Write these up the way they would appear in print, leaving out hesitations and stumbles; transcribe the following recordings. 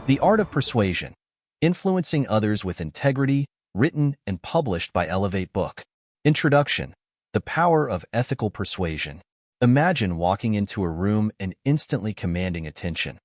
The Art of Persuasion, Influencing Others with Integrity, written and published by Elevate Book. Introduction. The Power of Ethical Persuasion. Imagine walking into a room and instantly commanding attention,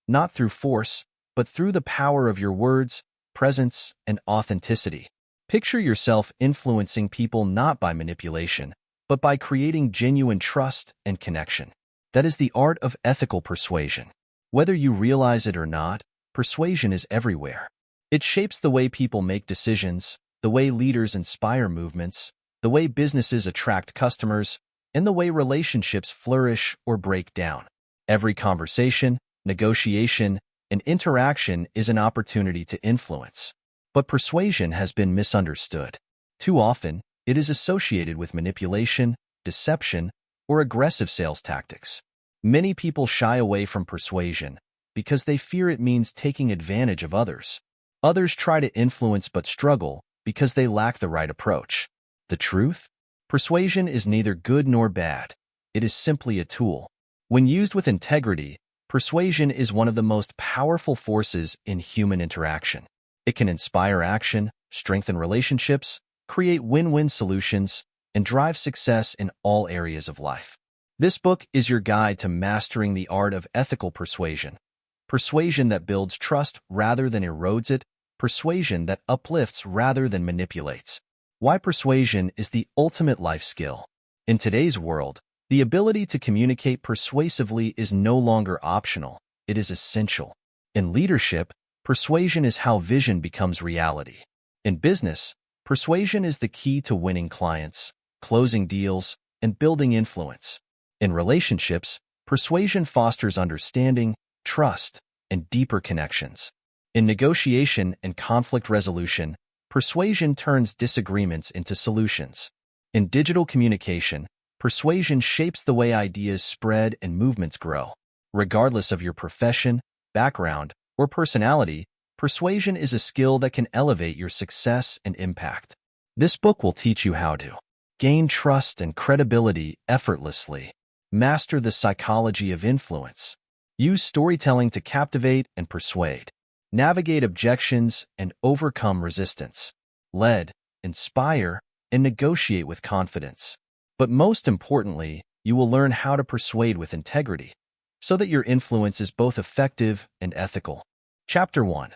not through force, but through the power of your words, presence, and authenticity. Picture yourself influencing people not by manipulation, but by creating genuine trust and connection. That is the art of ethical persuasion. Whether you realize it or not, persuasion is everywhere. It shapes the way people make decisions, the way leaders inspire movements, the way businesses attract customers, and the way relationships flourish or break down. Every conversation, negotiation, and interaction is an opportunity to influence. But persuasion has been misunderstood. Too often, it is associated with manipulation, deception, or aggressive sales tactics. Many people shy away from persuasion because they fear it means taking advantage of others. Others try to influence but struggle because they lack the right approach. The truth? Persuasion is neither good nor bad. It is simply a tool. When used with integrity, persuasion is one of the most powerful forces in human interaction. It can inspire action, strengthen relationships, create win-win solutions, and drive success in all areas of life. This book is your guide to mastering the art of ethical persuasion. Persuasion that builds trust rather than erodes it. Persuasion that uplifts rather than manipulates. Why persuasion is the ultimate life skill. In today's world, the ability to communicate persuasively is no longer optional. It is essential. In leadership, persuasion is how vision becomes reality. In business, persuasion is the key to winning clients, closing deals, and building influence. In relationships, persuasion fosters understanding, trust, and deeper connections. In negotiation and conflict resolution, persuasion turns disagreements into solutions. In digital communication, persuasion shapes the way ideas spread and movements grow. Regardless of your profession, background, or personality, persuasion is a skill that can elevate your success and impact. This book will teach you how to gain trust and credibility effortlessly, master the psychology of influence, use storytelling to captivate and persuade, navigate objections and overcome resistance, lead, inspire, and negotiate with confidence. But most importantly, you will learn how to persuade with integrity, so that your influence is both effective and ethical. Chapter 1.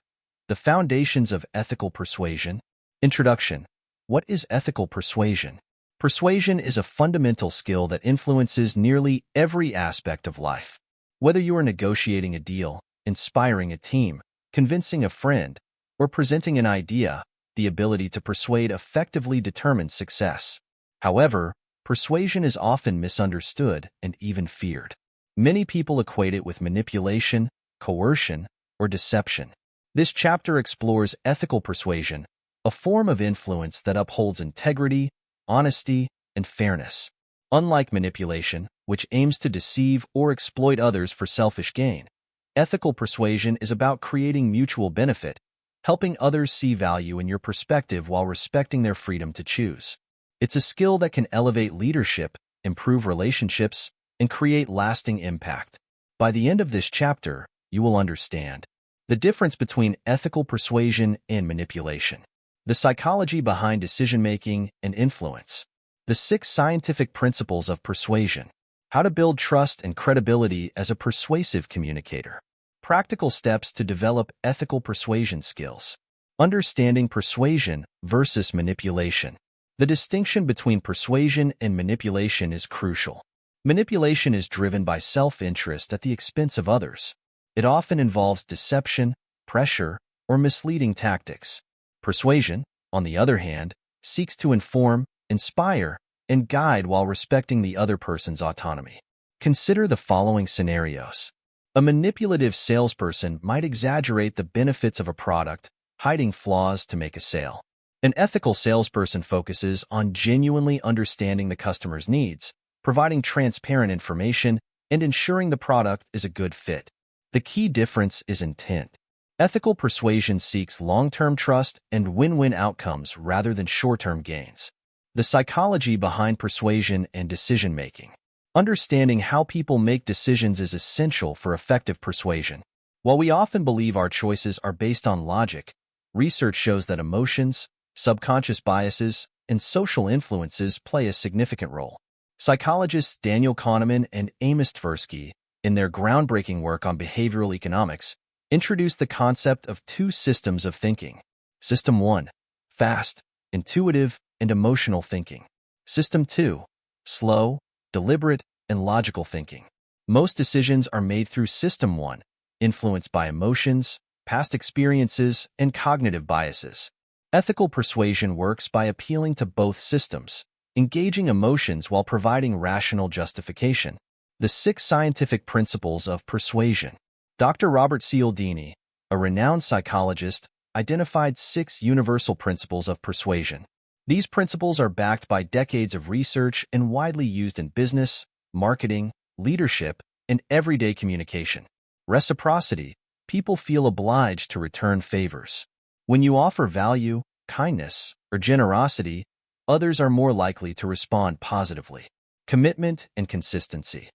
The Foundations of Ethical Persuasion. Introduction. What is ethical persuasion? Persuasion is a fundamental skill that influences nearly every aspect of life. Whether you are negotiating a deal, inspiring a team, convincing a friend, or presenting an idea, the ability to persuade effectively determines success. However, persuasion is often misunderstood and even feared. Many people equate it with manipulation, coercion, or deception. This chapter explores ethical persuasion, a form of influence that upholds integrity, honesty, and fairness. Unlike manipulation, which aims to deceive or exploit others for selfish gain, ethical persuasion is about creating mutual benefit, helping others see value in your perspective while respecting their freedom to choose. It's a skill that can elevate leadership, improve relationships, and create lasting impact. By the end of this chapter, you will understand the difference between ethical persuasion and manipulation, the psychology behind decision-making and influence, the 6 scientific principles of persuasion, how to build trust and credibility as a persuasive communicator, practical steps to develop ethical persuasion skills, understanding persuasion versus manipulation. The distinction between persuasion and manipulation is crucial. Manipulation is driven by self-interest at the expense of others. It often involves deception, pressure, or misleading tactics. Persuasion, on the other hand, seeks to inform, inspire, and guide while respecting the other person's autonomy. Consider the following scenarios. A manipulative salesperson might exaggerate the benefits of a product, hiding flaws to make a sale. An ethical salesperson focuses on genuinely understanding the customer's needs, providing transparent information, and ensuring the product is a good fit. The key difference is intent. Ethical persuasion seeks long-term trust and win-win outcomes rather than short-term gains. The psychology behind persuasion and decision-making. Understanding how people make decisions is essential for effective persuasion. While we often believe our choices are based on logic, research shows that emotions, subconscious biases, and social influences play a significant role. Psychologists Daniel Kahneman and Amos Tversky, in their groundbreaking work on behavioral economics, introduced the concept of two systems of thinking. System 1, fast, intuitive, and emotional thinking. System 2, slow, deliberate, and logical thinking. Most decisions are made through System 1, influenced by emotions, past experiences, and cognitive biases. Ethical persuasion works by appealing to both systems, engaging emotions while providing rational justification. The 6 scientific principles of persuasion. Dr. Robert Cialdini, a renowned psychologist, identified 6 universal principles of persuasion. These principles are backed by decades of research and widely used in business, marketing, leadership, and everyday communication. Reciprocity. People feel obliged to return favors. When you offer value, kindness, or generosity, others are more likely to respond positively. Commitment and consistency.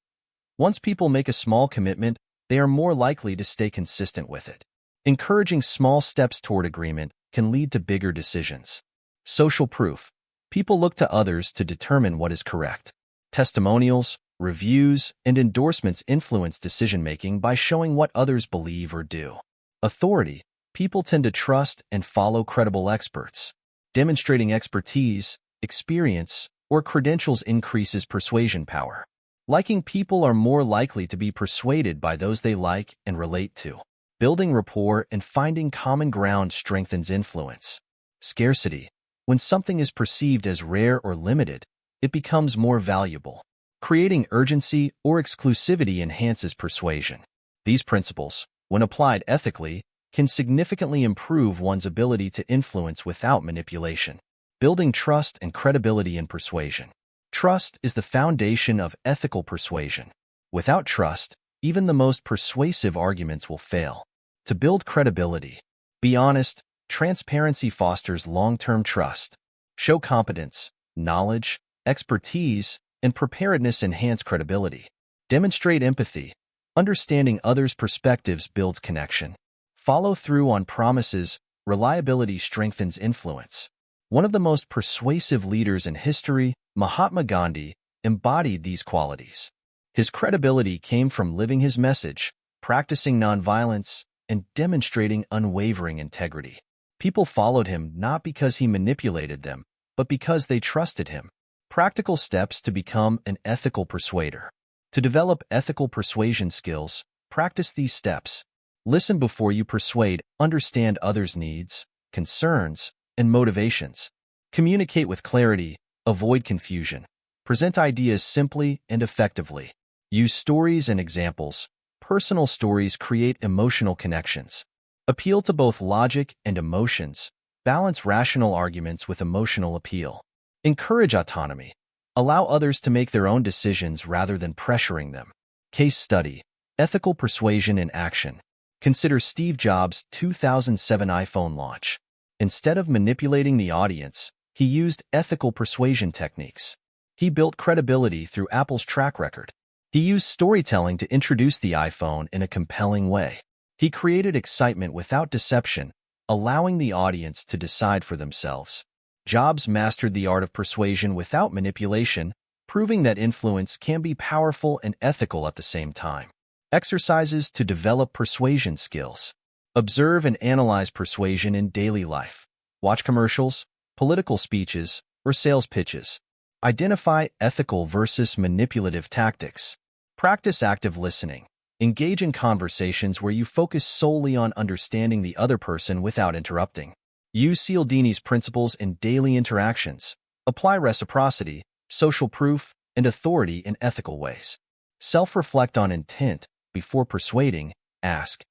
Once people make a small commitment, they are more likely to stay consistent with it. Encouraging small steps toward agreement can lead to bigger decisions. Social proof. People look to others to determine what is correct. Testimonials, reviews, and endorsements influence decision-making by showing what others believe or do. Authority. People tend to trust and follow credible experts. Demonstrating expertise, experience, or credentials increases persuasion power. Liking people are more likely to be persuaded by those they like and relate to. Building rapport and finding common ground strengthens influence. Scarcity. When something is perceived as rare or limited, it becomes more valuable. Creating urgency or exclusivity enhances persuasion. These principles, when applied ethically, can significantly improve one's ability to influence without manipulation. Building trust and credibility in persuasion. Trust is the foundation of ethical persuasion. Without trust, even the most persuasive arguments will fail. To build credibility, be honest. Transparency fosters long-term trust. Show competence, knowledge, expertise, and preparedness enhance credibility. Demonstrate empathy. Understanding others' perspectives builds connection. Follow through on promises. Reliability strengthens influence. One of the most persuasive leaders in history, Mahatma Gandhi, embodied these qualities. His credibility came from living his message, practicing nonviolence, and demonstrating unwavering integrity. People followed him not because he manipulated them, but because they trusted him. Practical steps to become an ethical persuader. To develop ethical persuasion skills, practice these steps. Listen before you persuade. Understand others' needs, concerns, and motivations. Communicate with clarity. Avoid confusion. Present ideas simply and effectively. Use stories and examples. Personal stories create emotional connections. Appeal to both logic and emotions. Balance rational arguments with emotional appeal. Encourage autonomy. Allow others to make their own decisions rather than pressuring them. Case study. Ethical persuasion in action. Consider Steve Jobs' 2007 iPhone launch. Instead of manipulating the audience, he used ethical persuasion techniques. He built credibility through Apple's track record. He used storytelling to introduce the iPhone in a compelling way. He created excitement without deception, allowing the audience to decide for themselves. Jobs mastered the art of persuasion without manipulation, proving that influence can be powerful and ethical at the same time. Exercises to develop persuasion skills. Observe and analyze persuasion in daily life. Watch commercials, political speeches, or sales pitches. Identify ethical versus manipulative tactics. Practice active listening. Engage in conversations where you focus solely on understanding the other person without interrupting. Use Cialdini's principles in daily interactions. Apply reciprocity, social proof, and authority in ethical ways. Self-reflect on intent. Before persuading, ask,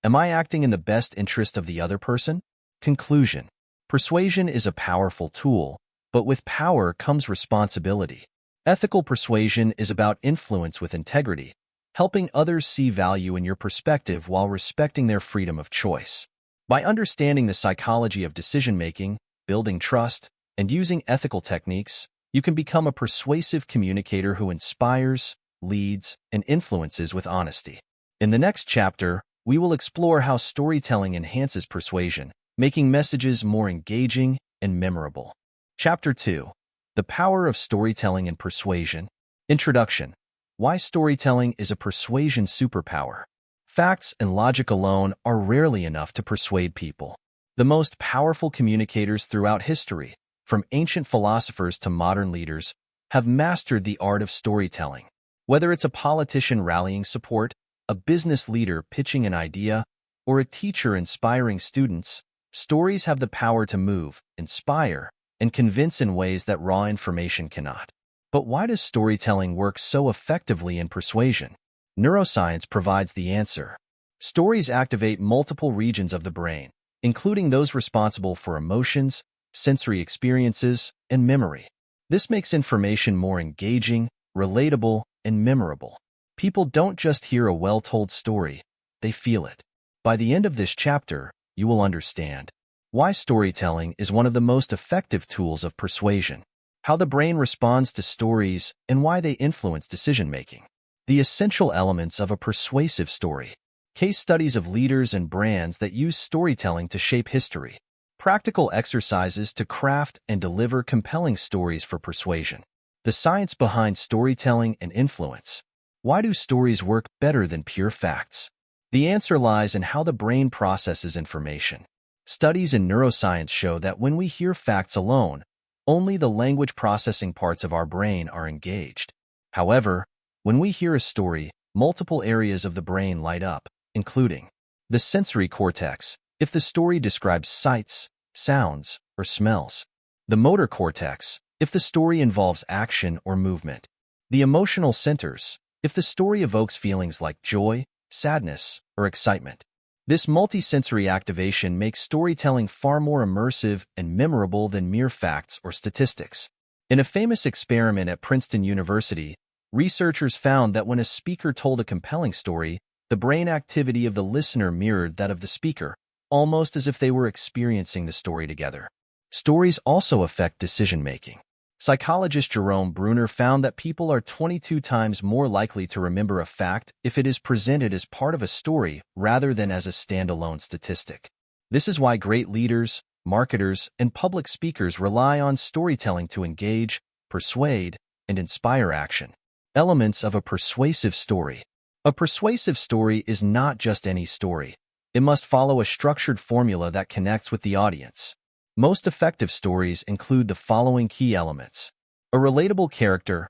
am I acting in the best interest of the other person? Conclusion. Persuasion is a powerful tool, but with power comes responsibility. Ethical persuasion is about influence with integrity, helping others see value in your perspective while respecting their freedom of choice. By understanding the psychology of decision-making, building trust, and using ethical techniques, you can become a persuasive communicator who inspires, leads, and influences with honesty. In the next chapter, we will explore how storytelling enhances persuasion, making messages more engaging and memorable. Chapter 2. The Power of Storytelling and Persuasion. Introduction. Why storytelling is a persuasion superpower. Facts and logic alone are rarely enough to persuade people. The most powerful communicators throughout history, from ancient philosophers to modern leaders, have mastered the art of storytelling. Whether it's a politician rallying support, a business leader pitching an idea, or a teacher inspiring students, stories have the power to move, inspire, and convince in ways that raw information cannot. But why does storytelling work so effectively in persuasion? Neuroscience provides the answer. Stories activate multiple regions of the brain, including those responsible for emotions, sensory experiences, and memory. This makes information more engaging, relatable, and memorable. People don't just hear a well-told story, they feel it. By the end of this chapter, you will understand why storytelling is one of the most effective tools of persuasion, how the brain responds to stories, and why they influence decision-making. The essential elements of a persuasive story. Case studies of leaders and brands that use storytelling to shape history. Practical exercises to craft and deliver compelling stories for persuasion. The science behind storytelling and influence. Why do stories work better than pure facts? The answer lies in how the brain processes information. Studies in neuroscience show that when we hear facts alone, only the language processing parts of our brain are engaged. However, when we hear a story, multiple areas of the brain light up, including the sensory cortex, if the story describes sights, sounds, or smells; the motor cortex, if the story involves action or movement; the emotional centers, if the story evokes feelings like joy, sadness, or excitement. This multisensory activation makes storytelling far more immersive and memorable than mere facts or statistics. In a famous experiment at Princeton University, researchers found that when a speaker told a compelling story, the brain activity of the listener mirrored that of the speaker, almost as if they were experiencing the story together. Stories also affect decision-making. Psychologist Jerome Bruner found that people are 22 times more likely to remember a fact if it is presented as part of a story rather than as a standalone statistic. This is why great leaders, marketers, and public speakers rely on storytelling to engage, persuade, and inspire action. Elements of a persuasive story. A persuasive story is not just any story. It must follow a structured formula that connects with the audience. Most effective stories include the following key elements. A relatable character.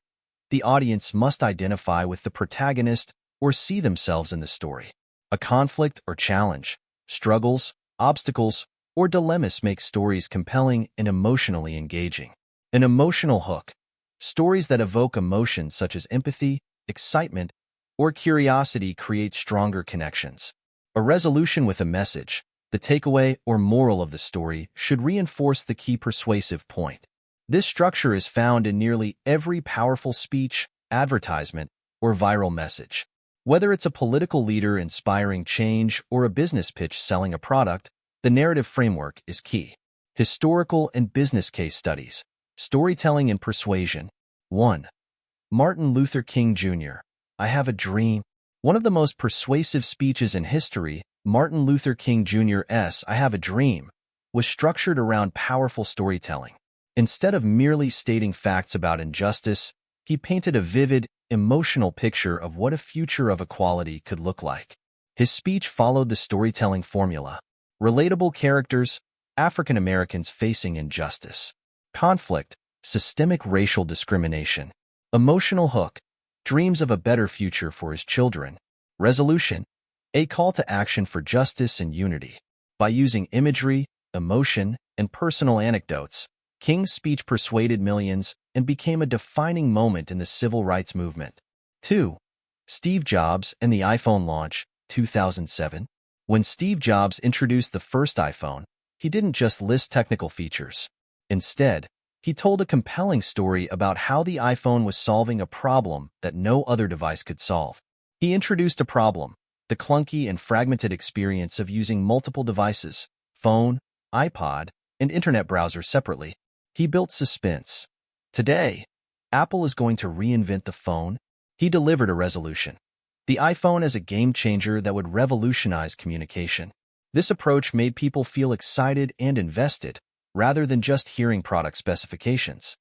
The audience must identify with the protagonist or see themselves in the story. A conflict or challenge. Struggles, obstacles, or dilemmas make stories compelling and emotionally engaging. An emotional hook. Stories that evoke emotions such as empathy, excitement, or curiosity create stronger connections. A resolution with a message. The takeaway or moral of the story should reinforce the key persuasive point. This structure is found in nearly every powerful speech, advertisement, or viral message. Whether it's a political leader inspiring change or a business pitch selling a product, the narrative framework is key. Historical and business case studies. Storytelling and persuasion. 1. Martin Luther King Jr. I have a dream. One of the most persuasive speeches in history, Martin Luther King Jr.'s I Have a Dream, was structured around powerful storytelling. Instead of merely stating facts about injustice, he painted a vivid, emotional picture of what a future of equality could look like. His speech followed the storytelling formula. Relatable characters, African Americans facing injustice. Conflict, systemic racial discrimination. Emotional hook, dreams of a better future for his children. Resolution, a call to action for justice and unity. By using imagery, emotion, and personal anecdotes, King's speech persuaded millions and became a defining moment in the civil rights movement. 2. Steve Jobs and the iPhone launch, 2007. When Steve Jobs introduced the first iPhone, he didn't just list technical features. Instead, he told a compelling story about how the iPhone was solving a problem that no other device could solve. He introduced a problem, the clunky and fragmented experience of using multiple devices, phone, iPod, and internet browser separately. He built suspense. Today, Apple is going to reinvent the phone. He delivered a resolution. the iPhone as a game changer that would revolutionize communication. This approach made people feel excited and invested, rather than just hearing product specifications.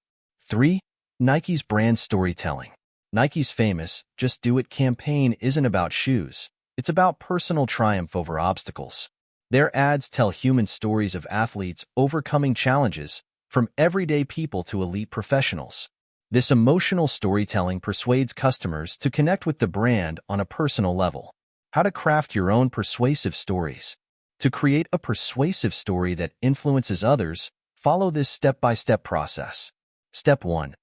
3. Nike's brand storytelling. Nike's famous "Just Do It" campaign isn't about shoes. It's about personal triumph over obstacles. Their ads tell human stories of athletes overcoming challenges, from everyday people to elite professionals. This emotional storytelling persuades customers to connect with the brand on a personal level. How to craft your own persuasive stories. To create a persuasive story that influences others, follow this step-by-step process. Step 1.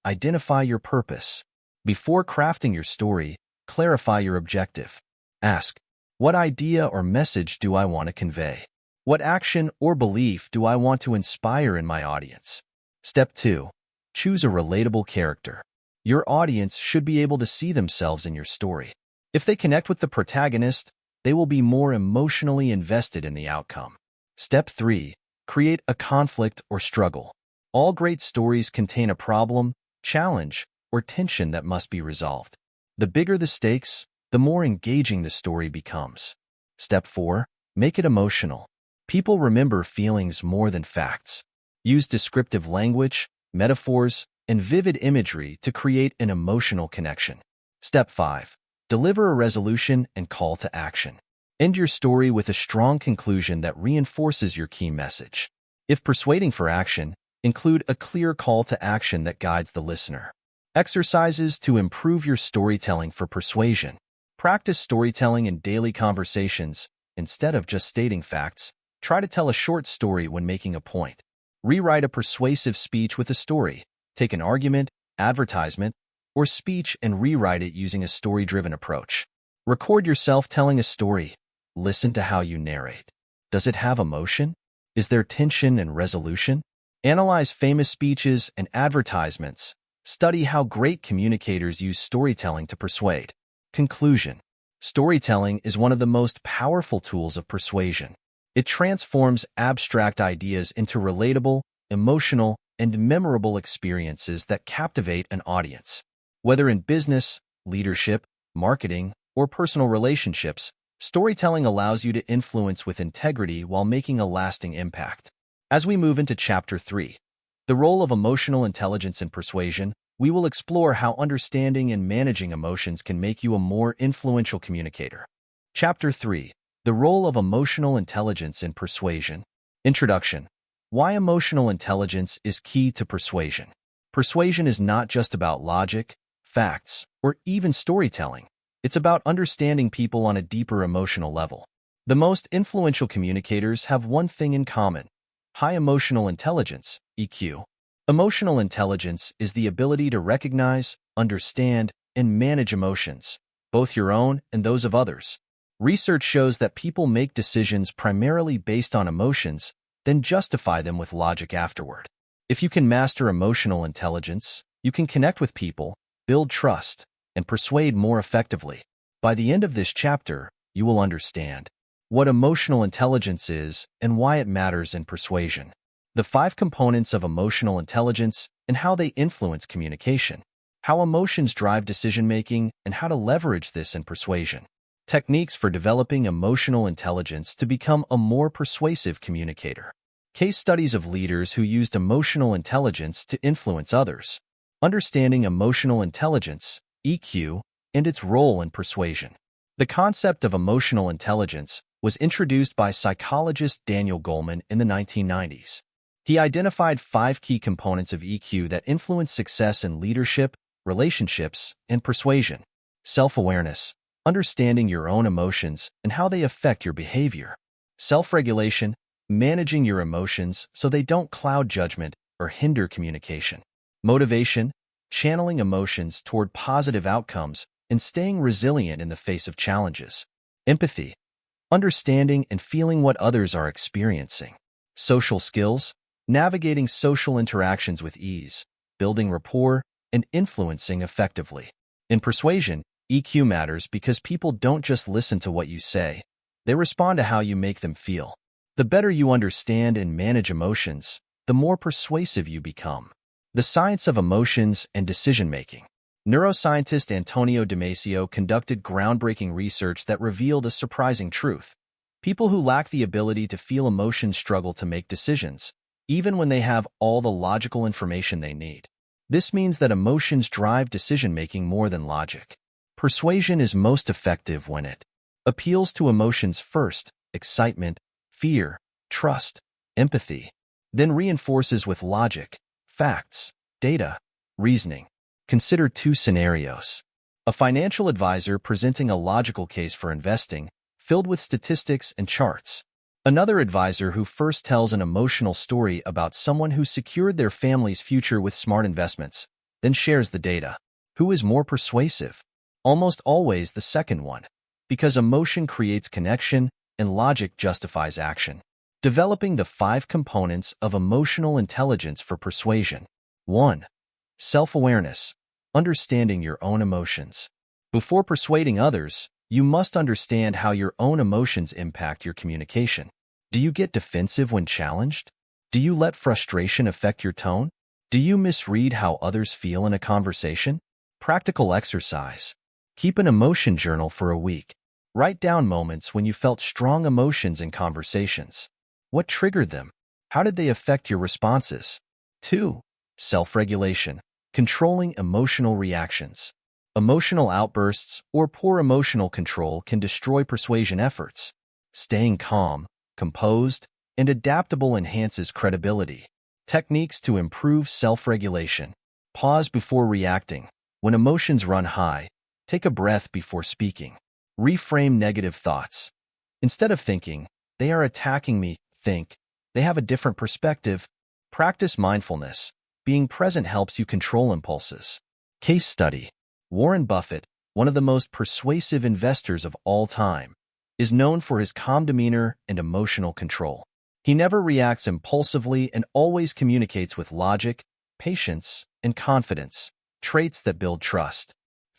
Identify your purpose. Before crafting your story, clarify your objective. Ask, what idea or message do I want to convey? What action or belief do I want to inspire in my audience? Step 2. Choose a relatable character. Your audience should be able to see themselves in your story. If they connect with the protagonist, they will be more emotionally invested in the outcome. Step 3. Create a conflict or struggle. All great stories contain a problem, challenge, or tension that must be resolved. The bigger the stakes, the more engaging the story becomes. Step 4. Make it emotional. People remember feelings more than facts. Use descriptive language, metaphors, and vivid imagery to create an emotional connection. Step 5. Deliver a resolution and call to action. End your story with a strong conclusion that reinforces your key message. If persuading for action, include a clear call to action that guides the listener. Exercises to improve your storytelling for persuasion. Practice storytelling in daily conversations. Instead of just stating facts, try to tell a short story when making a point. Rewrite a persuasive speech with a story. Take an argument, advertisement, or speech and rewrite it using a story-driven approach. Record yourself telling a story. Listen to how you narrate. Does it have emotion? Is there tension and resolution? Analyze famous speeches and advertisements. Study how great communicators use storytelling to persuade. Conclusion. Storytelling is one of the most powerful tools of persuasion. It transforms abstract ideas into relatable, emotional, and memorable experiences that captivate an audience. Whether in business, leadership, marketing, or personal relationships, storytelling allows you to influence with integrity while making a lasting impact. As we move into Chapter 3, the role of emotional intelligence in persuasion, we will explore how understanding and managing emotions can make you a more influential communicator. Chapter 3. The role of emotional intelligence in persuasion. Introduction. Why emotional intelligence is key to persuasion. Persuasion is not just about logic, facts, or even storytelling. It's about understanding people on a deeper emotional level. The most influential communicators have one thing in common: high emotional intelligence, EQ. Emotional intelligence is the ability to recognize, understand, and manage emotions, both your own and those of others. Research shows that people make decisions primarily based on emotions, then justify them with logic afterward. If you can master emotional intelligence, you can connect with people, build trust, and persuade more effectively. By the end of this chapter, you will understand what emotional intelligence is and why it matters in persuasion, the 5 components of emotional intelligence and how they influence communication, how emotions drive decision-making, and how to leverage this in persuasion. Techniques for developing emotional intelligence to become a more persuasive communicator. Case studies of leaders who used emotional intelligence to influence others. Understanding emotional intelligence, EQ, and its role in persuasion. The concept of emotional intelligence was introduced by psychologist Daniel Goleman in the 1990s. He identified 5 key components of EQ that influence success in leadership, relationships, and persuasion. Self-awareness. Understanding your own emotions and how they affect your behavior. Self-regulation, managing your emotions so they don't cloud judgment or hinder communication. Motivation, channeling emotions toward positive outcomes and staying resilient in the face of challenges. Empathy, understanding and feeling what others are experiencing. Social skills, navigating social interactions with ease, building rapport, and influencing effectively. In persuasion, EQ matters because people don't just listen to what you say, they respond to how you make them feel. The better you understand and manage emotions, the more persuasive you become. The science of emotions and decision-making. Neuroscientist Antonio Damasio conducted groundbreaking research that revealed a surprising truth. People who lack the ability to feel emotions struggle to make decisions, even when they have all the logical information they need. This means that emotions drive decision-making more than logic. Persuasion is most effective when it appeals to emotions first, excitement, fear, trust, empathy, then reinforces with logic, facts, data, reasoning. Consider two scenarios. A financial advisor presenting a logical case for investing, filled with statistics and charts. Another advisor who first tells an emotional story about someone who secured their family's future with smart investments, then shares the data. Who is more persuasive? Almost always the second one, because emotion creates connection and logic justifies action. Developing the 5 components of emotional intelligence for persuasion. 1. Self-awareness, understanding your own emotions. Before persuading others, you must understand how your own emotions impact your communication. Do you get defensive when challenged? Do you let frustration affect your tone? Do you misread how others feel in a conversation? Practical exercise. Keep an emotion journal for a week. Write down moments when you felt strong emotions in conversations. What triggered them? How did they affect your responses? 2. Self-regulation, controlling emotional reactions. Emotional outbursts or poor emotional control can destroy persuasion efforts. Staying calm, composed, and adaptable enhances credibility. Techniques to improve self-regulation. Pause before reacting. When emotions run high, take a breath before speaking. Reframe negative thoughts. Instead of thinking, "They are attacking me," think, "They have a different perspective." Practice mindfulness. Being present helps you control impulses. Case study. Warren Buffett, one of the most persuasive investors of all time, is known for his calm demeanor and emotional control. He never reacts impulsively and always communicates with logic, patience, and confidence, traits that build trust.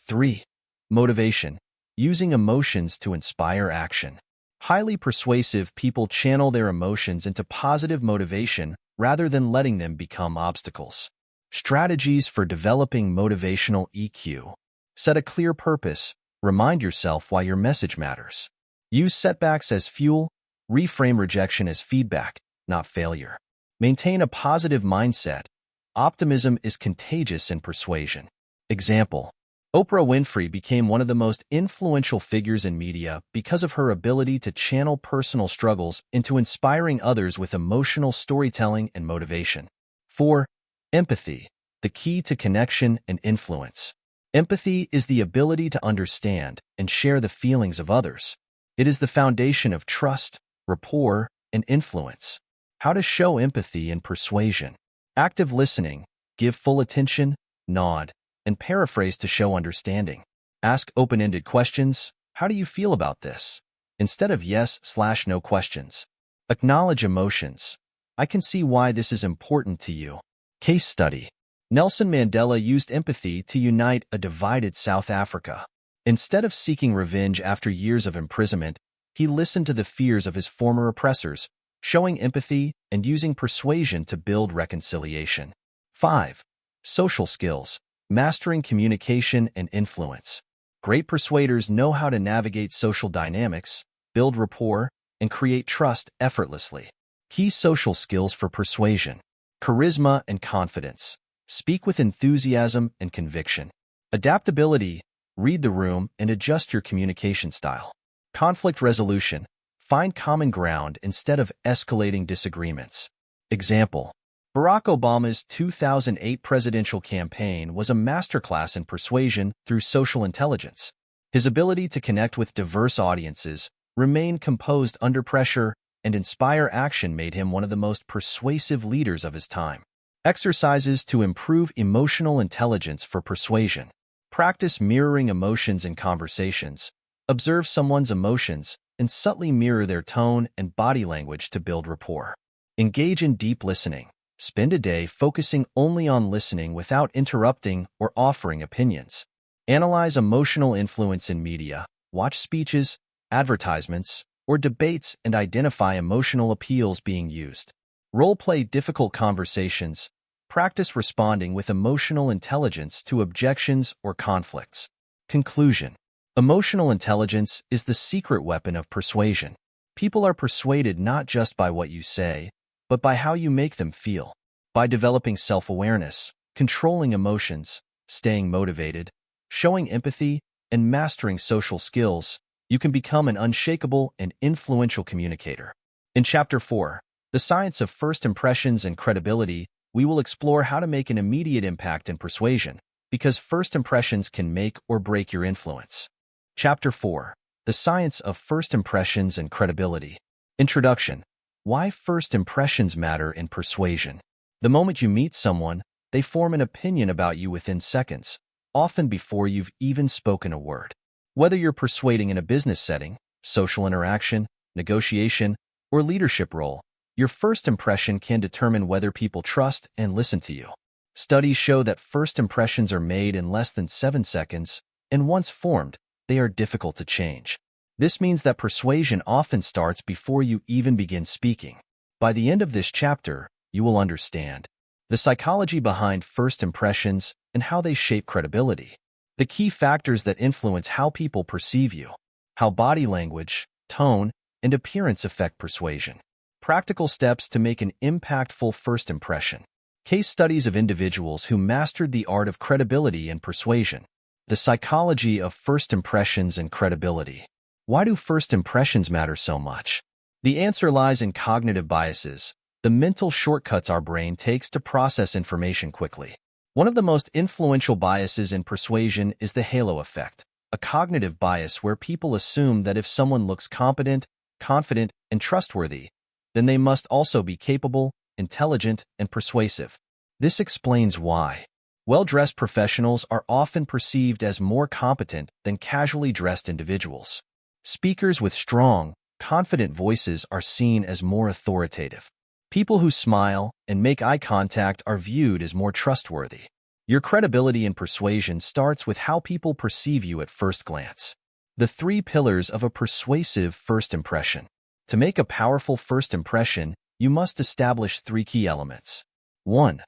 3. Motivation, using emotions to inspire action. Highly persuasive people channel their emotions into positive motivation rather than letting them become obstacles. Strategies for developing motivational EQ. Set a clear purpose. Remind yourself why your message matters. Use setbacks as fuel. Reframe rejection as feedback, not failure. Maintain a positive mindset. Optimism is contagious in persuasion. Example. Oprah Winfrey became one of the most influential figures in media because of her ability to channel personal struggles into inspiring others with emotional storytelling and motivation. 4. Empathy, the key to connection and influence. Empathy is the ability to understand and share the feelings of others. It is the foundation of trust, rapport, and influence. How to show empathy in persuasion. Active listening, give full attention, nod, and paraphrase to show understanding. Ask open-ended questions. How do you feel about this? Instead of yes/no questions. Acknowledge emotions. I can see why this is important to you. Case study. Nelson Mandela used empathy to unite a divided South Africa. Instead of seeking revenge after years of imprisonment, he listened to the fears of his former oppressors, showing empathy and using persuasion to build reconciliation. 5. Social skills, mastering communication and influence. Great persuaders know how to navigate social dynamics, build rapport, and create trust effortlessly. Key social skills for persuasion. Charisma and confidence. Speak with enthusiasm and conviction. Adaptability. Read the room and adjust your communication style. Conflict resolution. Find common ground instead of escalating disagreements. Example. Barack Obama's 2008 presidential campaign was a masterclass in persuasion through social intelligence. His ability to connect with diverse audiences, remain composed under pressure, and inspire action made him one of the most persuasive leaders of his time. Exercises to improve emotional intelligence for persuasion. Practice mirroring emotions in conversations. Observe someone's emotions and subtly mirror their tone and body language to build rapport. Engage in deep listening. Spend a day focusing only on listening without interrupting or offering opinions. Analyze emotional influence in media. Watch speeches, advertisements, or debates and identify emotional appeals being used. Role-play difficult conversations. Practice responding with emotional intelligence to objections or conflicts. Conclusion. Emotional intelligence is the secret weapon of persuasion. People are persuaded not just by what you say, but by how you make them feel. By developing self-awareness, controlling emotions, staying motivated, showing empathy, and mastering social skills, you can become an unshakable and influential communicator. In Chapter 4, The Science of First Impressions and Credibility, we will explore how to make an immediate impact in persuasion, because first impressions can make or break your influence. Chapter 4, The Science of First Impressions and Credibility. Introduction. Why first impressions matter in persuasion. The moment you meet someone, they form an opinion about you within seconds, often before you've even spoken a word. Whether you're persuading in a business setting, social interaction, negotiation, or leadership role, your first impression can determine whether people trust and listen to you. Studies show that first impressions are made in less than 7 seconds, and once formed, they are difficult to change. This means that persuasion often starts before you even begin speaking. By the end of this chapter, you will understand the psychology behind first impressions and how they shape credibility, the key factors that influence how people perceive you, how body language, tone, and appearance affect persuasion, practical steps to make an impactful first impression, case studies of individuals who mastered the art of credibility and persuasion, the psychology of first impressions and credibility. Why do first impressions matter so much? The answer lies in cognitive biases, the mental shortcuts our brain takes to process information quickly. One of the most influential biases in persuasion is the halo effect, a cognitive bias where people assume that if someone looks competent, confident, and trustworthy, then they must also be capable, intelligent, and persuasive. This explains why well-dressed professionals are often perceived as more competent than casually dressed individuals. Speakers with strong, confident voices are seen as more authoritative. People who smile and make eye contact are viewed as more trustworthy. Your credibility in persuasion starts with how people perceive you at first glance. The 3 pillars of a persuasive first impression. To make a powerful first impression, you must establish 3 key elements. 1.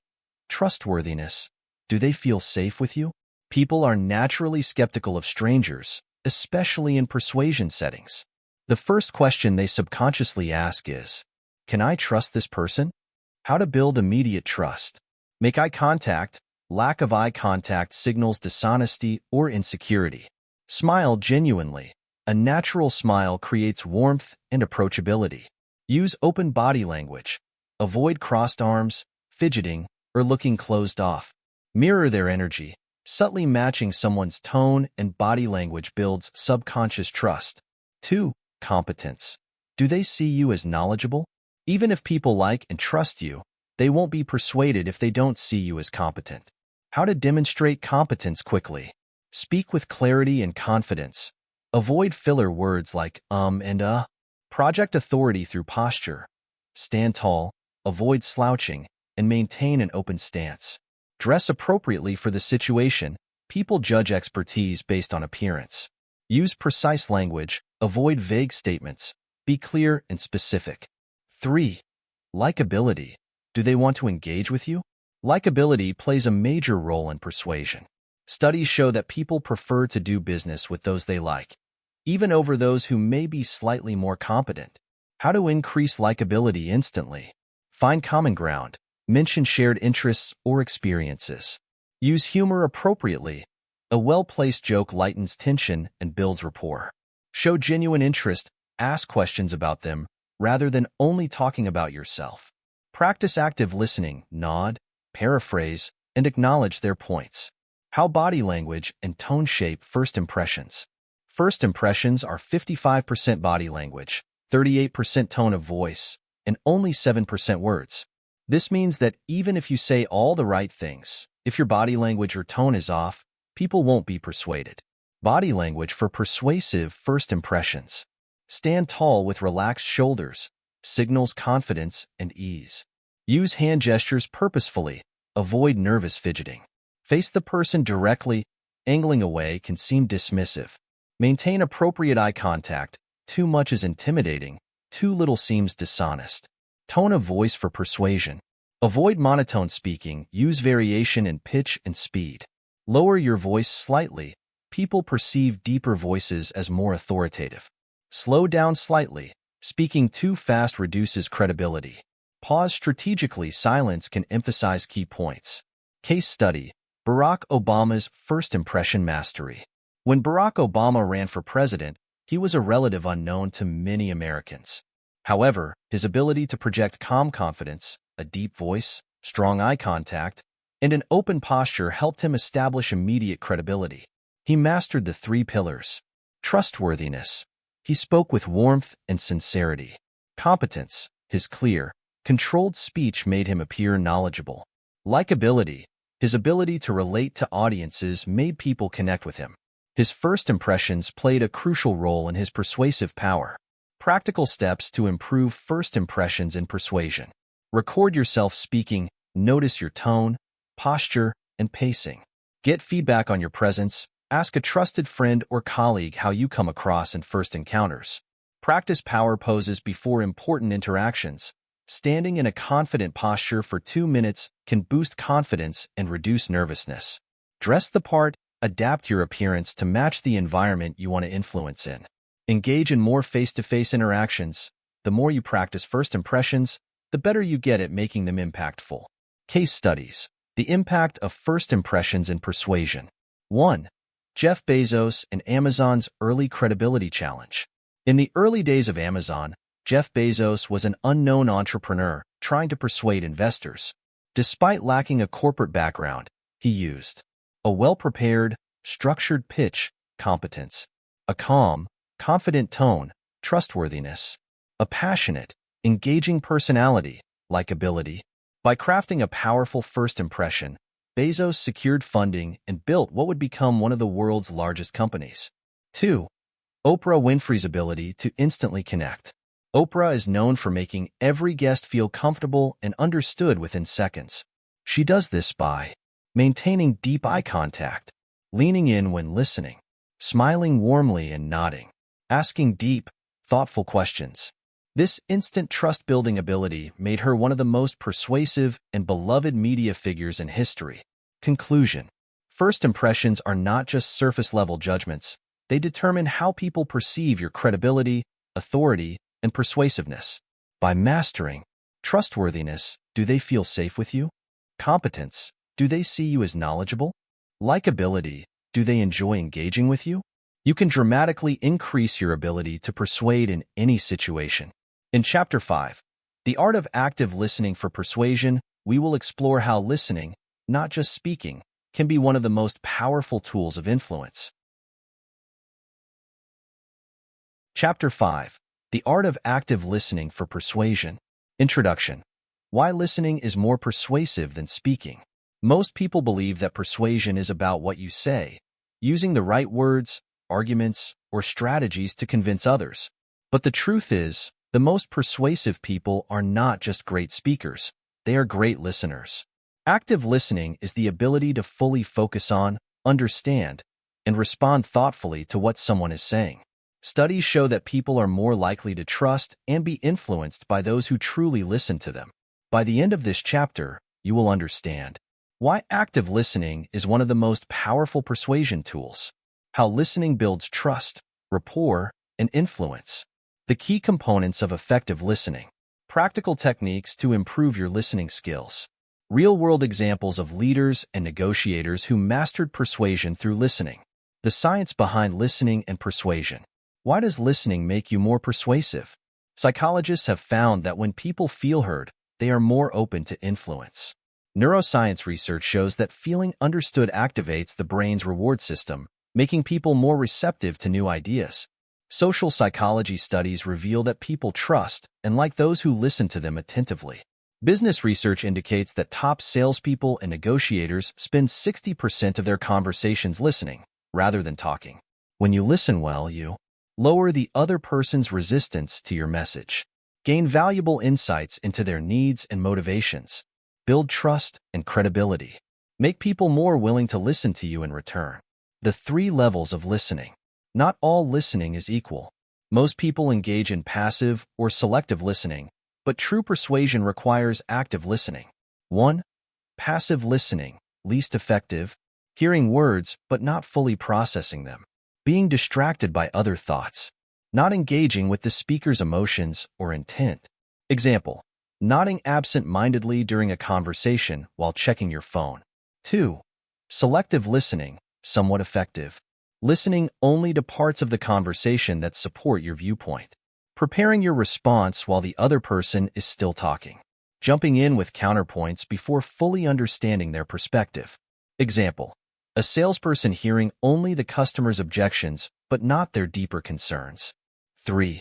Trustworthiness. Do they feel safe with you? People are naturally skeptical of strangers, especially in persuasion settings. The first question they subconsciously ask is, can I trust this person? How to build immediate trust. Make eye contact. Lack of eye contact signals dishonesty or insecurity. Smile genuinely. A natural smile creates warmth and approachability. Use open body language. Avoid crossed arms, fidgeting, or looking closed off. Mirror their energy. Subtly matching someone's tone and body language builds subconscious trust. 2. Competence. Do they see you as knowledgeable? Even if people like and trust you, they won't be persuaded if they don't see you as competent. How to demonstrate competence quickly. Speak with clarity and confidence. Avoid filler words like and. Project authority through posture. Stand tall, avoid slouching, and maintain an open stance. Dress appropriately for the situation. People judge expertise based on appearance. Use precise language. Avoid vague statements. Be clear and specific. 3. Likability. Do they want to engage with you? Likability plays a major role in persuasion. Studies show that people prefer to do business with those they like, even over those who may be slightly more competent. How to increase likability instantly. Find common ground. Mention shared interests or experiences. Use humor appropriately. A well-placed joke lightens tension and builds rapport. Show genuine interest. Ask questions about them, rather than only talking about yourself. Practice active listening, nod, paraphrase, and acknowledge their points. How body language and tone shape first impressions. First impressions are 55% body language, 38% tone of voice, and only 7% words. This means that even if you say all the right things, if your body language or tone is off, people won't be persuaded. Body language for persuasive first impressions. Stand tall with relaxed shoulders, signals confidence and ease. Use hand gestures purposefully. Avoid nervous fidgeting. Face the person directly. Angling away can seem dismissive. Maintain appropriate eye contact. Too much is intimidating. Too little seems dishonest. Tone of voice for persuasion. Avoid monotone speaking. Use variation in pitch and speed. Lower your voice slightly. People perceive deeper voices as more authoritative. Slow down slightly. Speaking too fast reduces credibility. Pause strategically. Silence can emphasize key points. Case study: Barack Obama's first impression mastery. When Barack Obama ran for president, he was a relative unknown to many Americans. However, his ability to project calm confidence, a deep voice, strong eye contact, and an open posture helped him establish immediate credibility. He mastered the 3 pillars. Trustworthiness. He spoke with warmth and sincerity. Competence. His clear, controlled speech made him appear knowledgeable. Likability. His ability to relate to audiences made people connect with him. His first impressions played a crucial role in his persuasive power. Practical steps to improve first impressions in persuasion. Record yourself speaking. Notice your tone, posture, and pacing. Get feedback on your presence. Ask a trusted friend or colleague how you come across in first encounters. Practice power poses before important interactions. Standing in a confident posture for 2 minutes can boost confidence and reduce nervousness. Dress the part. Adapt your appearance to match the environment you want to influence in. Engage in more face-to-face interactions. The more you practice first impressions, the better you get at making them impactful. Case studies: the impact of first impressions in persuasion. 1. Jeff Bezos and Amazon's early credibility challenge. In the early days of Amazon, Jeff Bezos was an unknown entrepreneur trying to persuade investors. Despite lacking a corporate background, he used a well-prepared, structured pitch, competence, a calm, confident tone, trustworthiness, a passionate, engaging personality, likability. By crafting a powerful first impression, Bezos secured funding and built what would become one of the world's largest companies. 2. Oprah Winfrey's ability to instantly connect. Oprah is known for making every guest feel comfortable and understood within seconds. She does this by maintaining deep eye contact, leaning in when listening, smiling warmly and nodding, asking deep, thoughtful questions. This instant trust-building ability made her one of the most persuasive and beloved media figures in history. Conclusion: first impressions are not just surface-level judgments. They determine how people perceive your credibility, authority, and persuasiveness. By mastering trustworthiness, do they feel safe with you? Competence, do they see you as knowledgeable? Likability, do they enjoy engaging with you? You can dramatically increase your ability to persuade in any situation. In Chapter 5, The Art of Active Listening for Persuasion, we will explore how listening, not just speaking, can be one of the most powerful tools of influence. Chapter 5, The Art of Active Listening for Persuasion. Introduction. Why listening is more persuasive than speaking. Most people believe that persuasion is about what you say, using the right words, arguments, or strategies to convince others. But the truth is, the most persuasive people are not just great speakers, they are great listeners. Active listening is the ability to fully focus on, understand, and respond thoughtfully to what someone is saying. Studies show that people are more likely to trust and be influenced by those who truly listen to them. By the end of this chapter, you will understand why active listening is one of the most powerful persuasion tools, how listening builds trust, rapport, and influence, the key components of effective listening, practical techniques to improve your listening skills, real-world examples of leaders and negotiators who mastered persuasion through listening, the science behind listening and persuasion. Why does listening make you more persuasive? Psychologists have found that when people feel heard, they are more open to influence. Neuroscience research shows that feeling understood activates the brain's reward system, making people more receptive to new ideas. Social psychology studies reveal that people trust and like those who listen to them attentively. Business research indicates that top salespeople and negotiators spend 60% of their conversations listening, rather than talking. When you listen well, you lower the other person's resistance to your message, gain valuable insights into their needs and motivations, build trust and credibility, make people more willing to listen to you in return. The 3 levels of listening. Not all listening is equal. Most people engage in passive or selective listening, but true persuasion requires active listening. 1. Passive listening, least effective, hearing words but not fully processing them, being distracted by other thoughts, not engaging with the speaker's emotions or intent. Example, nodding absent-mindedly during a conversation while checking your phone. 2. Selective listening, somewhat effective, listening only to parts of the conversation that support your viewpoint, preparing your response while the other person is still talking, jumping in with counterpoints before fully understanding their perspective. Example, a salesperson hearing only the customer's objections but not their deeper concerns. 3.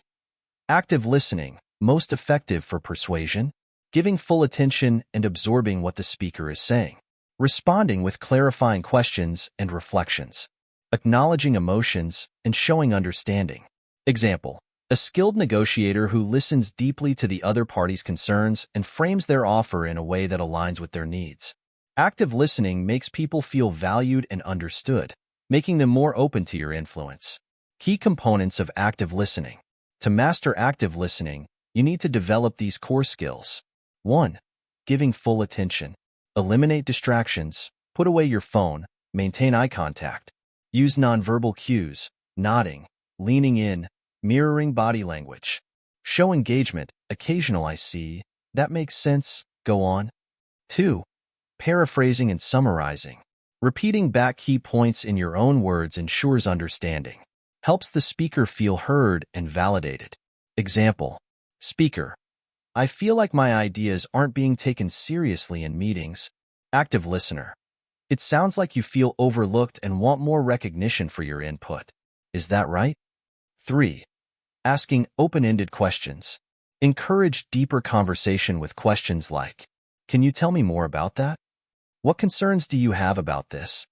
Active listening, most effective for persuasion, giving full attention and absorbing what the speaker is saying, responding with clarifying questions and reflections, acknowledging emotions and showing understanding. Example, a skilled negotiator who listens deeply to the other party's concerns and frames their offer in a way that aligns with their needs. Active listening makes people feel valued and understood, making them more open to your influence. Key components of active listening. To master active listening, you need to develop these core skills. 1. Giving full attention. Eliminate distractions, put away your phone, maintain eye contact. Use nonverbal cues, nodding, leaning in, mirroring body language. Show engagement, occasional I see, that makes sense, go on. 2. Paraphrasing and summarizing. Repeating back key points in your own words ensures understanding. Helps the speaker feel heard and validated. Example, speaker, I feel like my ideas aren't being taken seriously in meetings. Active listener, it sounds like you feel overlooked and want more recognition for your input. Is that right? 3. Asking open-ended questions. Encourage deeper conversation with questions like, can you tell me more about that? What concerns do you have about this?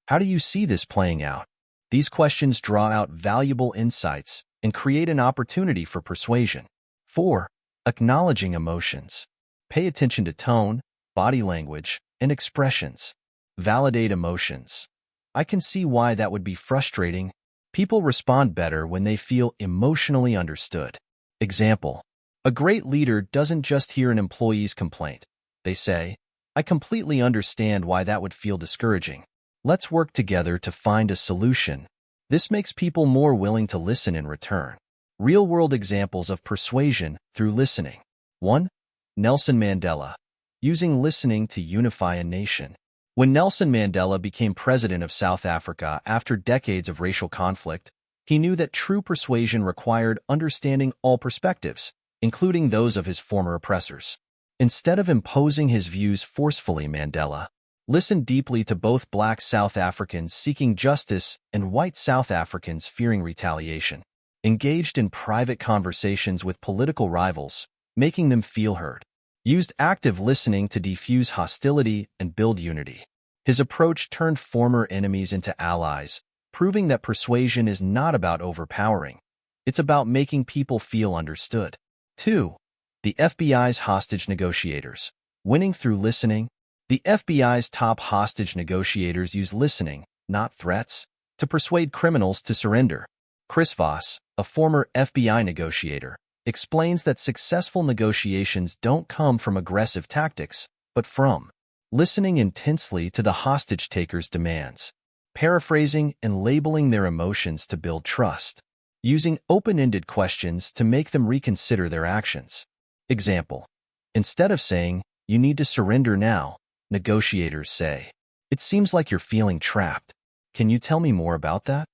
How do you see this playing out? These questions draw out valuable insights and create an opportunity for persuasion. 4. Acknowledging emotions. Pay attention to tone, body language, and expressions. Validate emotions. I can see why that would be frustrating. People respond better when they feel emotionally understood. Example, a great leader doesn't just hear an employee's complaint. They say, I completely understand why that would feel discouraging. Let's work together to find a solution. This makes people more willing to listen in return. Real-world examples of persuasion through listening. 1. Nelson Mandela, using listening to unify a nation. When Nelson Mandela became president of South Africa after decades of racial conflict, he knew that true persuasion required understanding all perspectives, including those of his former oppressors. Instead of imposing his views forcefully, Mandela listened deeply to both black South Africans seeking justice and white South Africans fearing retaliation. Engaged in private conversations with political rivals, making them feel heard. Used active listening to defuse hostility and build unity. His approach turned former enemies into allies, proving that persuasion is not about overpowering. It's about making people feel understood. 2. The FBI's hostage negotiators. Winning through listening. The FBI's top hostage negotiators use listening, not threats, to persuade criminals to surrender. Chris Voss, a former FBI negotiator, explains that successful negotiations don't come from aggressive tactics, but from listening intensely to the hostage-taker's demands, paraphrasing and labeling their emotions to build trust, using open-ended questions to make them reconsider their actions. Example, instead of saying, you need to surrender now, negotiators say, it seems like you're feeling trapped. Can you tell me more about that?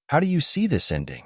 How do you see this ending?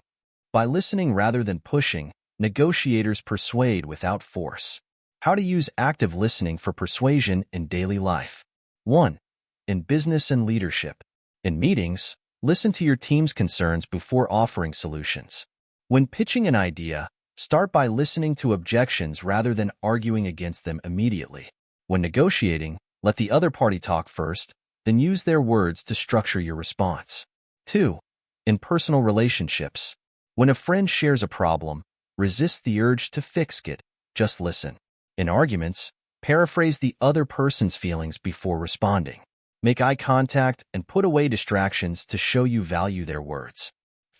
By listening rather than pushing, negotiators persuade without force. How to use active listening for persuasion in daily life. 1. In business and leadership. In meetings, listen to your team's concerns before offering solutions. When pitching an idea, start by listening to objections rather than arguing against them immediately. When negotiating, let the other party talk first, then use their words to structure your response. 2. In personal relationships. When a friend shares a problem, resist the urge to fix it, just listen. In arguments, paraphrase the other person's feelings before responding. Make eye contact and put away distractions to show you value their words.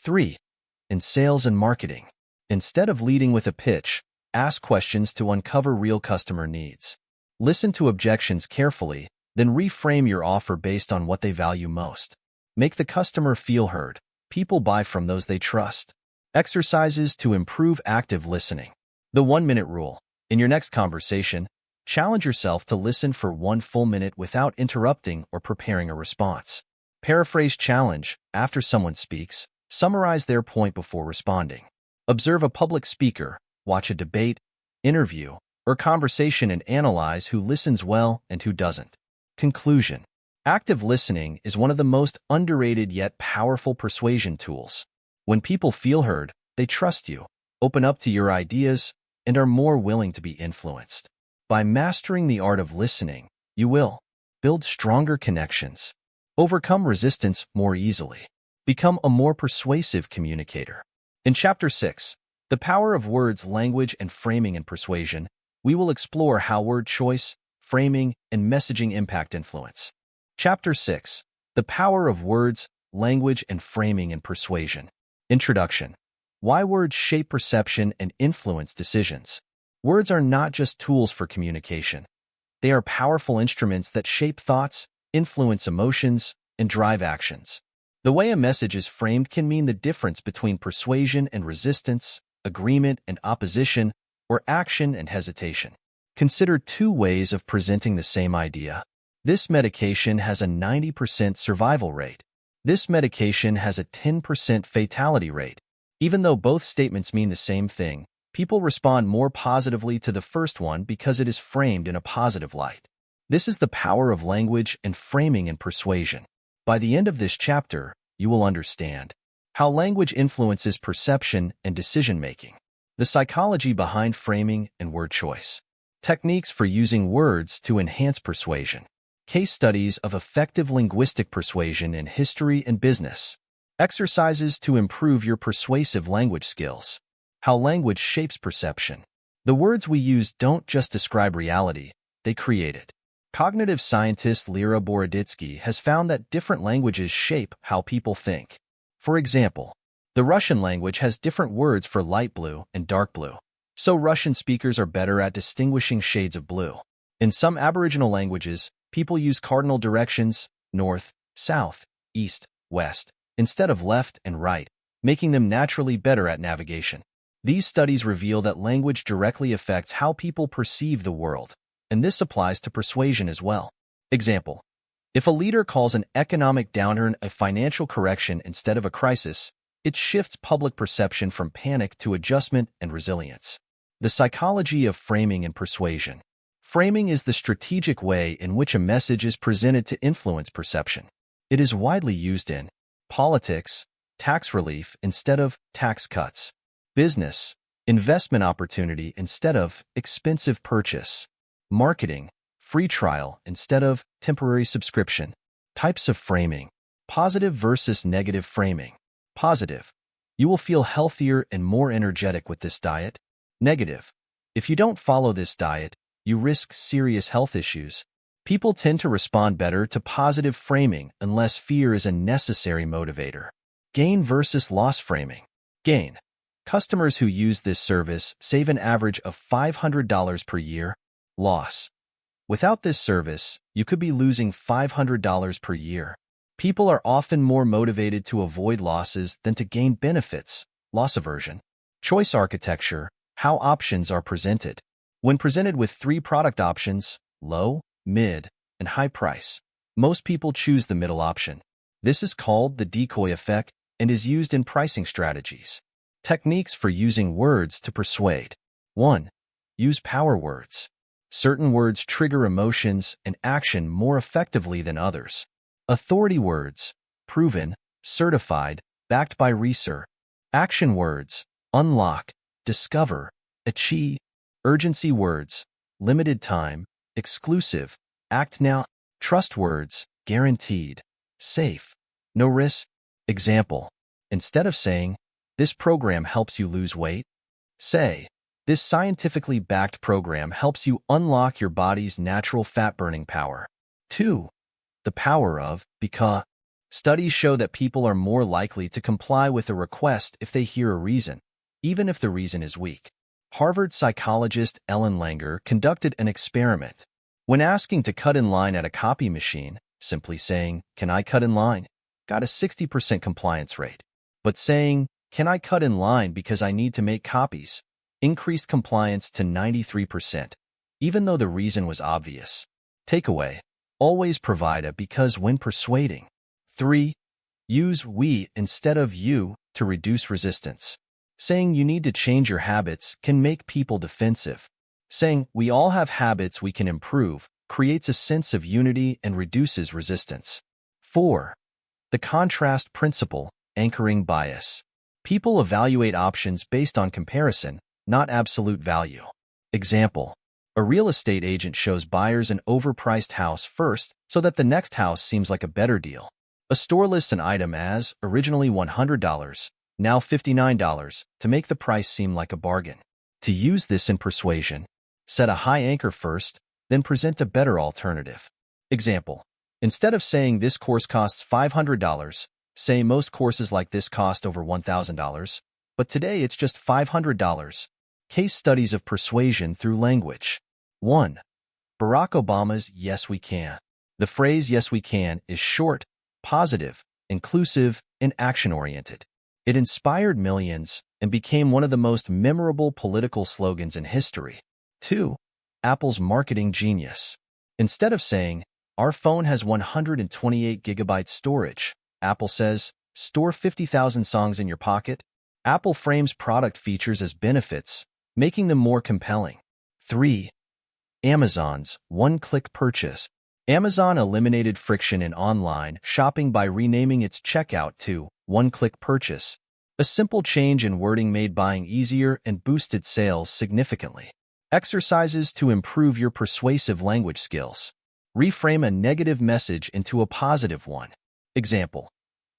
3. In sales and marketing. Instead of leading with a pitch, ask questions to uncover real customer needs. Listen to objections carefully, then reframe your offer based on what they value most. Make the customer feel heard. People buy from those they trust. Exercises to improve active listening. The 1-minute rule. In your next conversation, challenge yourself to listen for 1 full minute without interrupting or preparing a response. Paraphrase challenge. After someone speaks, summarize their point before responding. Observe a public speaker, watch a debate, interview, or conversation and analyze who listens well and who doesn't. Conclusion. Active listening is one of the most underrated yet powerful persuasion tools. When people feel heard, they trust you, open up to your ideas, and are more willing to be influenced. By mastering the art of listening, you will build stronger connections, overcome resistance more easily, become a more persuasive communicator. In Chapter 6, The Power of Words, Language, and Framing in Persuasion, we will explore how word choice, framing, and messaging impact influence. Chapter 6, The Power of Words, Language, and Framing in Persuasion. Introduction. Why words shape perception and influence decisions. Words are not just tools for communication. They are powerful instruments that shape thoughts, influence emotions, and drive actions. The way a message is framed can mean the difference between persuasion and resistance, agreement and opposition, or action and hesitation. Consider 2 ways of presenting the same idea. This medication has a 90% survival rate. This medication has a 10% fatality rate. Even though both statements mean the same thing, people respond more positively to the first one because it is framed in a positive light. This is the power of language and framing in persuasion. By the end of this chapter, you will understand how language influences perception and decision-making, the psychology behind framing and word choice, techniques for using words to enhance persuasion, case studies of effective linguistic persuasion in history and business, exercises to improve your persuasive language skills, how language shapes perception. The words we use don't just describe reality, they create it. Cognitive scientist Lera Boroditsky has found that different languages shape how people think. For example, the Russian language has different words for light blue and dark blue, so Russian speakers are better at distinguishing shades of blue. In some Aboriginal languages, people use cardinal directions, north, south, east, west, instead of left and right, making them naturally better at navigation. These studies reveal that language directly affects how people perceive the world, and this applies to persuasion as well. Example: if a leader calls an economic downturn a financial correction instead of a crisis, it shifts public perception from panic to adjustment and resilience. The psychology of framing and persuasion. Framing is the strategic way in which a message is presented to influence perception. It is widely used in politics, tax relief instead of tax cuts; business, investment opportunity instead of expensive purchase; marketing, free trial instead of temporary subscription. Types of framing. Positive versus negative framing. Positive: you will feel healthier and more energetic with this diet. Negative: if you don't follow this diet, you risk serious health issues. People tend to respond better to positive framing unless fear is a necessary motivator. Gain versus loss framing. Gain: customers who use this service save an average of $500 per year. Loss: without this service, you could be losing $500 per year. People are often more motivated to avoid losses than to gain benefits. Loss aversion. Choice architecture: how options are presented. When presented with 3 product options, low, mid, and high price, most people choose the middle option. This is called the decoy effect and is used in pricing strategies. Techniques for using words to persuade. 1. Use power words. Certain words trigger emotions and action more effectively than others. Authority words: proven, certified, backed by research. Action words: unlock, discover, achieve. Urgency words: limited time, exclusive, act now. Trust words: guaranteed, safe, no risk. Example: instead of saying, "This program helps you lose weight," say, "This scientifically backed program helps you unlock your body's natural fat-burning power." 2. The power of because. Studies show that people are more likely to comply with a request if they hear a reason, even if the reason is weak. Harvard psychologist Ellen Langer conducted an experiment. When asking to cut in line at a copy machine, simply saying, "Can I cut in line?" got a 60% compliance rate. But saying, "Can I cut in line because I need to make copies?" increased compliance to 93%, even though the reason was obvious. Takeaway: always provide a because when persuading. 3. Use we instead of you to reduce resistance. Saying you need to change your habits can make people defensive. Saying we all have habits we can improve creates a sense of unity and reduces resistance. 4. The contrast principle, anchoring bias. People evaluate options based on comparison, not absolute value. Example: a real estate agent shows buyers an overpriced house first so that the next house seems like a better deal. A store lists an item as originally $100, now $59, to make the price seem like a bargain. To use this in persuasion, set a high anchor first, then present a better alternative. Example: instead of saying this course costs $500, say most courses like this cost over $1,000, but today it's just $500. Case studies of persuasion through language. 1. Barack Obama's "Yes, we can." The phrase "yes, we can" is short, positive, inclusive, and action-oriented. It inspired millions and became one of the most memorable political slogans in history. 2. Apple's marketing genius. Instead of saying, "Our phone has 128 gigabytes storage," Apple says, "Store 50,000 songs in your pocket." Apple frames product features as benefits, making them more compelling. 3. Amazon's one-click purchase. Amazon eliminated friction in online shopping by renaming its checkout to one-click purchase. A simple change in wording made buying easier and boosted sales significantly. Exercises to improve your persuasive language skills. Reframe a negative message into a positive one. Example: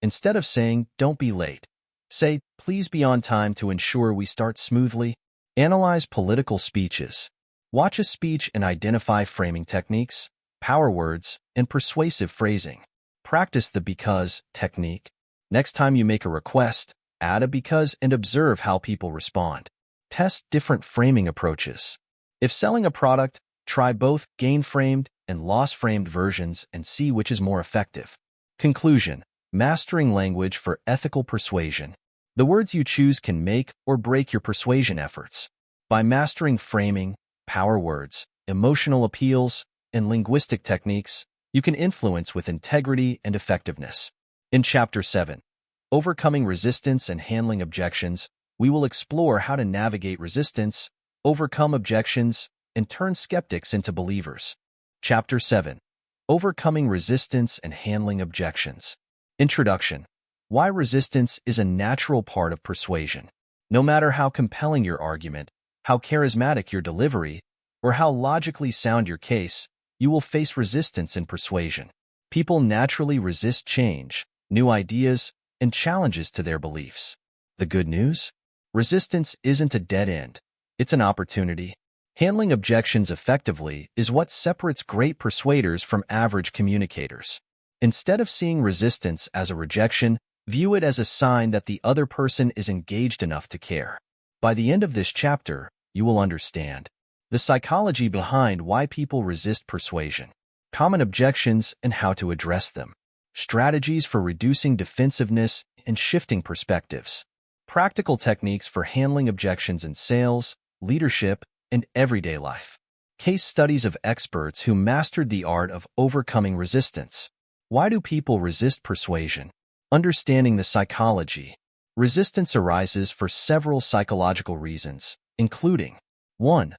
instead of saying, "Don't be late," say, "Please be on time to ensure we start smoothly." Analyze political speeches. Watch a speech and identify framing techniques, power words, and persuasive phrasing. Practice the because technique. Next time you make a request, add a because and observe how people respond. Test different framing approaches. If selling a product, try both gain-framed and loss-framed versions and see which is more effective. Conclusion: mastering language for ethical persuasion. The words you choose can make or break your persuasion efforts. By mastering framing, power words, emotional appeals, and linguistic techniques, you can influence with integrity and effectiveness. In Chapter 7, Overcoming Resistance and Handling Objections, we will explore how to navigate resistance, overcome objections, and turn skeptics into believers. Chapter 7, Overcoming Resistance and Handling Objections. Introduction: why resistance is a natural part of persuasion. No matter how compelling your argument, how charismatic your delivery, or how logically sound your case, you will face resistance in persuasion. People naturally resist change, new ideas, and challenges to their beliefs. The good news? Resistance isn't a dead end. It's an opportunity. Handling objections effectively is what separates great persuaders from average communicators. Instead of seeing resistance as a rejection, view it as a sign that the other person is engaged enough to care. By the end of this chapter, you will understand the psychology behind why people resist persuasion, common objections and how to address them, strategies for reducing defensiveness and shifting perspectives, practical techniques for handling objections in sales, leadership, and everyday life, case studies of experts who mastered the art of overcoming resistance. Why do people resist persuasion? Understanding the psychology. Resistance arises for several psychological reasons, including 1.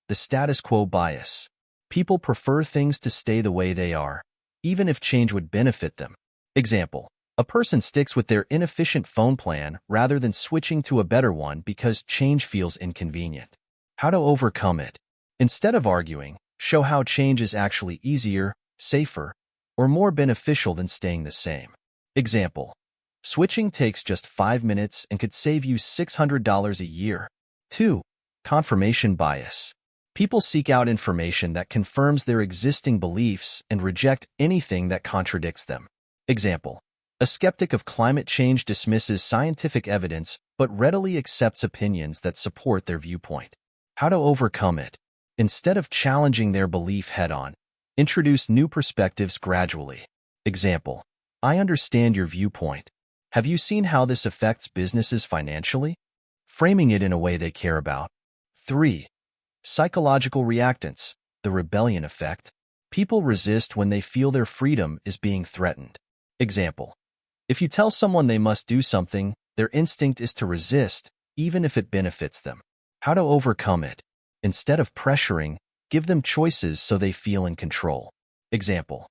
The status quo bias. People prefer things to stay the way they are, even if change would benefit them. Example: a person sticks with their inefficient phone plan rather than switching to a better one because change feels inconvenient. How to overcome it? Instead of arguing, show how change is actually easier, safer, or more beneficial than staying the same. Example: switching takes just 5 minutes and could save you $600 a year. 2. Confirmation bias. People seek out information that confirms their existing beliefs and reject anything that contradicts them. Example: a skeptic of climate change dismisses scientific evidence but readily accepts opinions that support their viewpoint. How to overcome it? Instead of challenging their belief head-on, Introduce new perspectives gradually. Example: I understand your viewpoint. Have you seen how this affects businesses financially? Framing it in a way they care about. 3. Psychological reactance, the rebellion effect. People resist when they feel their freedom is being threatened. Example: if you tell someone they must do something, their instinct is to resist, even if it benefits them. How to overcome it? Instead of pressuring, give them choices so they feel in control. Example: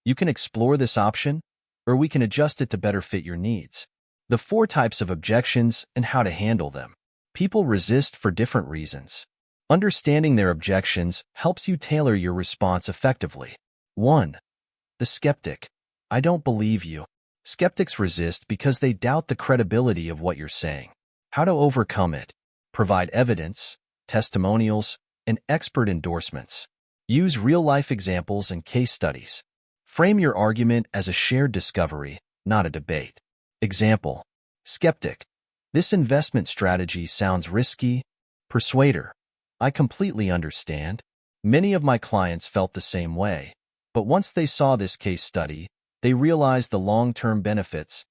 you can explore this option, or we can adjust it to better fit your needs. The 4 types of objections and how to handle them. People resist for different reasons. Understanding their objections helps you tailor your response effectively. 1. The skeptic. I don't believe you. Skeptics resist because they doubt the credibility of what you're saying. How to overcome it? Provide evidence, testimonials, and expert endorsements. Use real-life examples and case studies. Frame your argument as a shared discovery, not a debate. Example: skeptic: this investment strategy sounds risky. Persuader: I completely understand. Many of my clients felt the same way, but once they saw this case study, they realized the long-term benefits.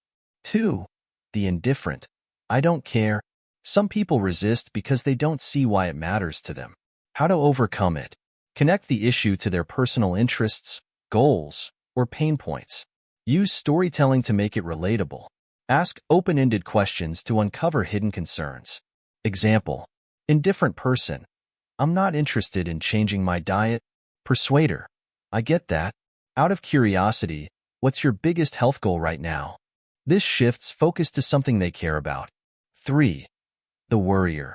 2. The indifferent: I don't care. Some people resist because they don't see why it matters to them. How to overcome it? Connect the issue to their personal interests, goals, or pain points. Use storytelling to make it relatable. Ask open-ended questions to uncover hidden concerns. Example: indifferent person: I'm not interested in changing my diet. Persuader: I get that. Out of curiosity, what's your biggest health goal right now? This shifts focus to something they care about. 3. The worrier: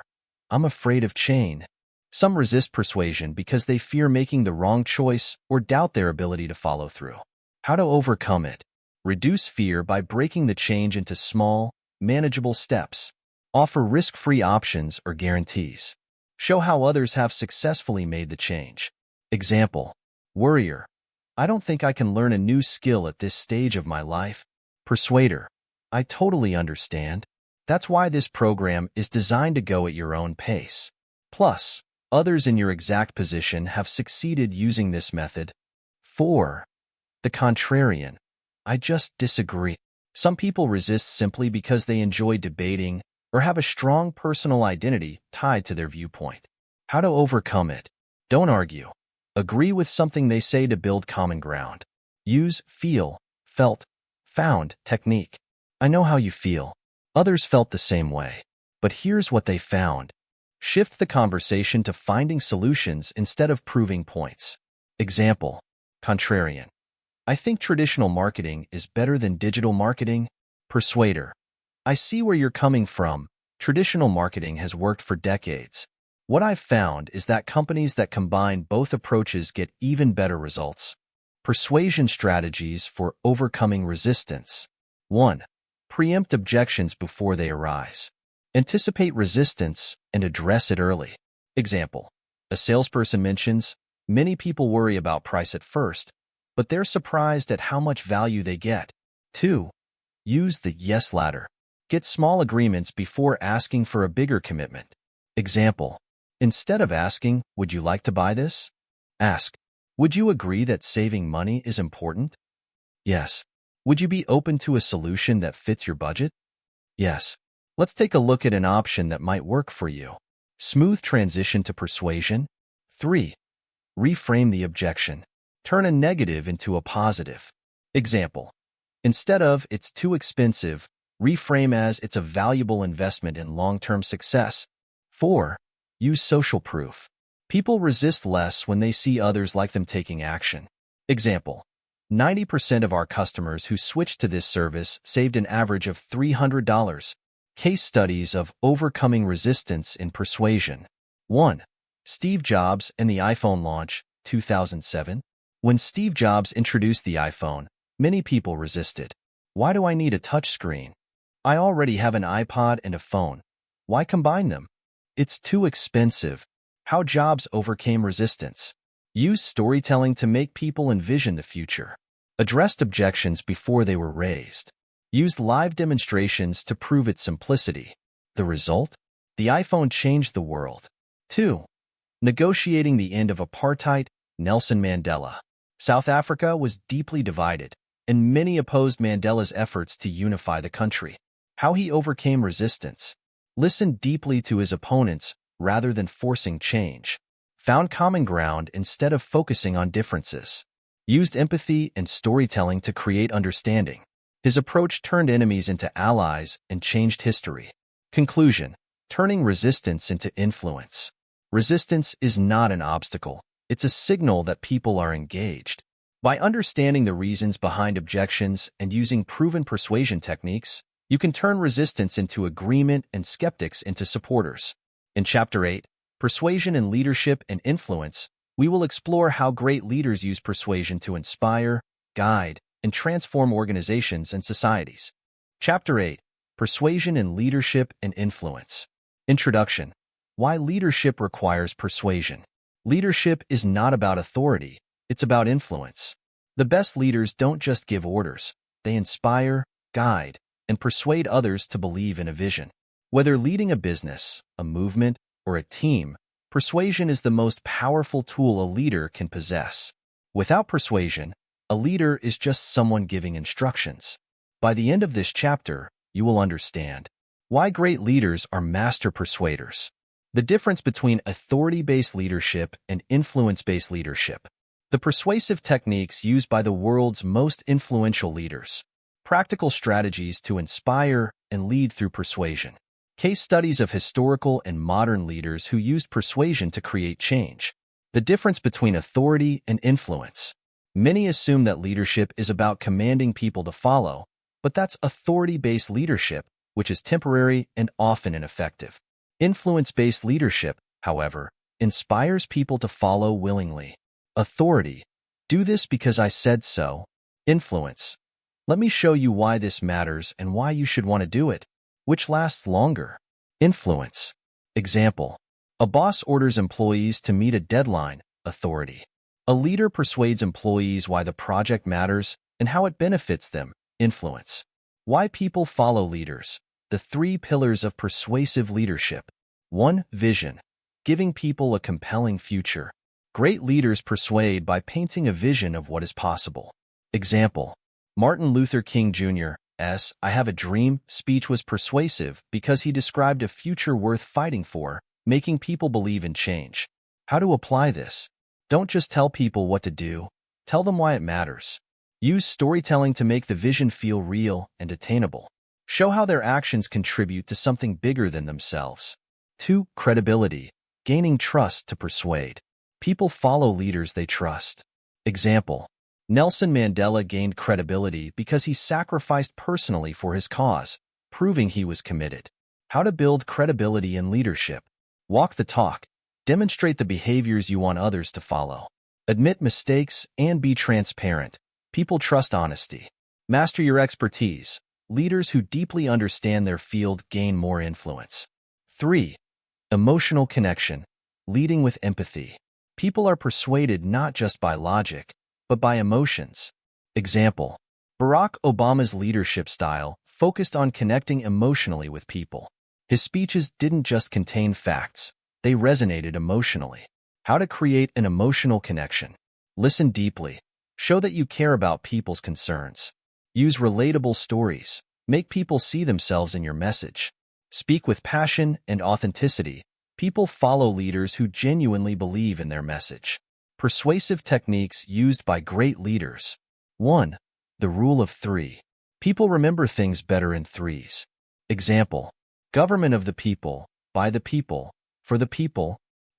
I'm afraid of change. Some resist persuasion because they fear making the wrong choice or doubt their ability to follow through. How to overcome it? Reduce fear by breaking the change into small, manageable steps. Offer risk-free options or guarantees. Show how others have successfully made the change. Example: worrier: I don't think I can learn a new skill at this stage of my life. Persuader: I totally understand. That's why this program is designed to go at your own pace. Plus, others in your exact position have succeeded using this method. 4. The contrarian: I just disagree. Some people resist simply because they enjoy debating or have a strong personal identity tied to their viewpoint. How to overcome it? Don't argue. Agree with something they say to build common ground. Use feel, felt, found technique. I know how you feel. Others felt the same way. But here's what they found. Shift the conversation to finding solutions instead of proving points. Example: contrarian: I think traditional marketing is better than digital marketing. Persuader: I see where you're coming from. Traditional marketing has worked for decades. What I've found is that companies that combine both approaches get even better results. Persuasion strategies for overcoming resistance. 1. Preempt objections before they arise. Anticipate resistance and address it early. Example: a salesperson mentions, many people worry about price at first, but they're surprised at how much value they get. 2. Use the yes ladder. Get small agreements before asking for a bigger commitment. Example: instead of asking, would you like to buy this? Ask, would you agree that saving money is important? Yes. Would you be open to a solution that fits your budget? Yes. Let's take a look at an option that might work for you. Smooth transition to persuasion. 3. Reframe the objection. Turn a negative into a positive. Example: instead of "it's too expensive," reframe as "it's a valuable investment in long-term success." 4. Use social proof. People resist less when they see others like them taking action. Example: 90% of our customers who switched to this service saved an average of $300. Case studies of overcoming resistance in persuasion. 1. Steve Jobs and the iPhone launch, 2007. When Steve Jobs introduced the iPhone, many people resisted. Why do I need a touchscreen? I already have an iPod and a phone. Why combine them? It's too expensive. How Jobs overcame resistance. Use storytelling to make people envision the future. Addressed objections before they were raised. Used live demonstrations to prove its simplicity. The result? The iPhone changed the world. 2. Negotiating the end of apartheid, Nelson Mandela. South Africa was deeply divided, and many opposed Mandela's efforts to unify the country. How he overcame resistance. Listened deeply to his opponents rather than forcing change. Found common ground instead of focusing on differences. Used empathy and storytelling to create understanding. His approach turned enemies into allies and changed history. Conclusion: turning resistance into influence. Resistance is not an obstacle. It's a signal that people are engaged. By understanding the reasons behind objections and using proven persuasion techniques, you can turn resistance into agreement and skeptics into supporters. In Chapter 8, Persuasion in Leadership and Influence, we will explore how great leaders use persuasion to inspire, guide, and transform organizations and societies. Chapter 8, Persuasion in Leadership and Influence. Introduction. Why leadership requires persuasion. Leadership is not about authority, it's about influence. The best leaders don't just give orders, they inspire, guide, and persuade others to believe in a vision. Whether leading a business, a movement, or a team, persuasion is the most powerful tool a leader can possess. Without persuasion, a leader is just someone giving instructions. By the end of this chapter, you will understand why great leaders are master persuaders. The difference between authority-based leadership and influence-based leadership. The persuasive techniques used by the world's most influential leaders. Practical strategies to inspire and lead through persuasion. Case studies of historical and modern leaders who used persuasion to create change. The difference between authority and influence. Many assume that leadership is about commanding people to follow, but that's authority-based leadership, which is temporary and often ineffective. Influence-based leadership, however, inspires people to follow willingly. Authority. Do this because I said so. Influence. Let me show you why this matters and why you should want to do it. Which lasts longer? Influence. Example. A boss orders employees to meet a deadline. Authority. A leader persuades employees why the project matters and how it benefits them. Influence. Why people follow leaders. The 3 pillars of persuasive leadership. 1. Vision. Giving people a compelling future. Great leaders persuade by painting a vision of what is possible. Example. Martin Luther King Jr.'s "I Have a Dream" speech was persuasive because he described a future worth fighting for, making people believe in change. How to apply this? Don't just tell people what to do, tell them why it matters. Use storytelling to make the vision feel real and attainable. Show how their actions contribute to something bigger than themselves. 2. Credibility. Gaining trust to persuade. People follow leaders they trust. Example. Nelson Mandela gained credibility because he sacrificed personally for his cause, proving he was committed. How to build credibility in leadership. Walk the talk. Demonstrate the behaviors you want others to follow. Admit mistakes and be transparent. People trust honesty. Master your expertise. Leaders who deeply understand their field gain more influence. 3. Emotional connection. Leading with empathy. People are persuaded not just by logic, but by emotions. Example. Barack Obama's leadership style focused on connecting emotionally with people. His speeches didn't just contain facts, they resonated emotionally. How to create an emotional connection. Listen deeply. Show that you care about people's concerns. Use relatable stories. Make people see themselves in your message. Speak with passion and authenticity. People follow leaders who genuinely believe in their message. Persuasive techniques used by great leaders. 1. The rule of 3. People remember things better in threes. Example. Government of the people, by the people, for the people.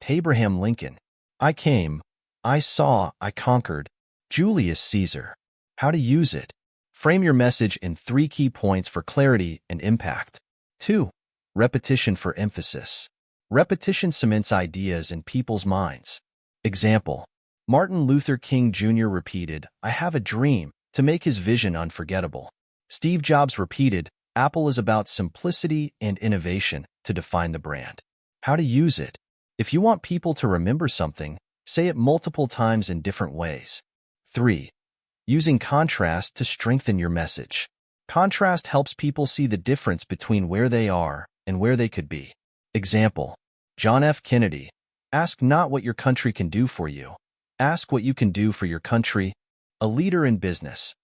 Abraham Lincoln. I came, I saw, I conquered. Julius Caesar. How to use it. Frame your message in 3 key points for clarity and impact. 2. Repetition for emphasis. Repetition cements ideas in people's minds. Example. Martin Luther King Jr. repeated, "I have a dream," to make his vision unforgettable. Steve Jobs repeated, "Apple is about simplicity and innovation," to define the brand. How to use it. If you want people to remember something, say it multiple times in different ways. 3. Using contrast to strengthen your message. Contrast helps people see the difference between where they are and where they could be. Example. John F. Kennedy. Ask not what your country can do for you. Ask what you can do for your country. A leader in business.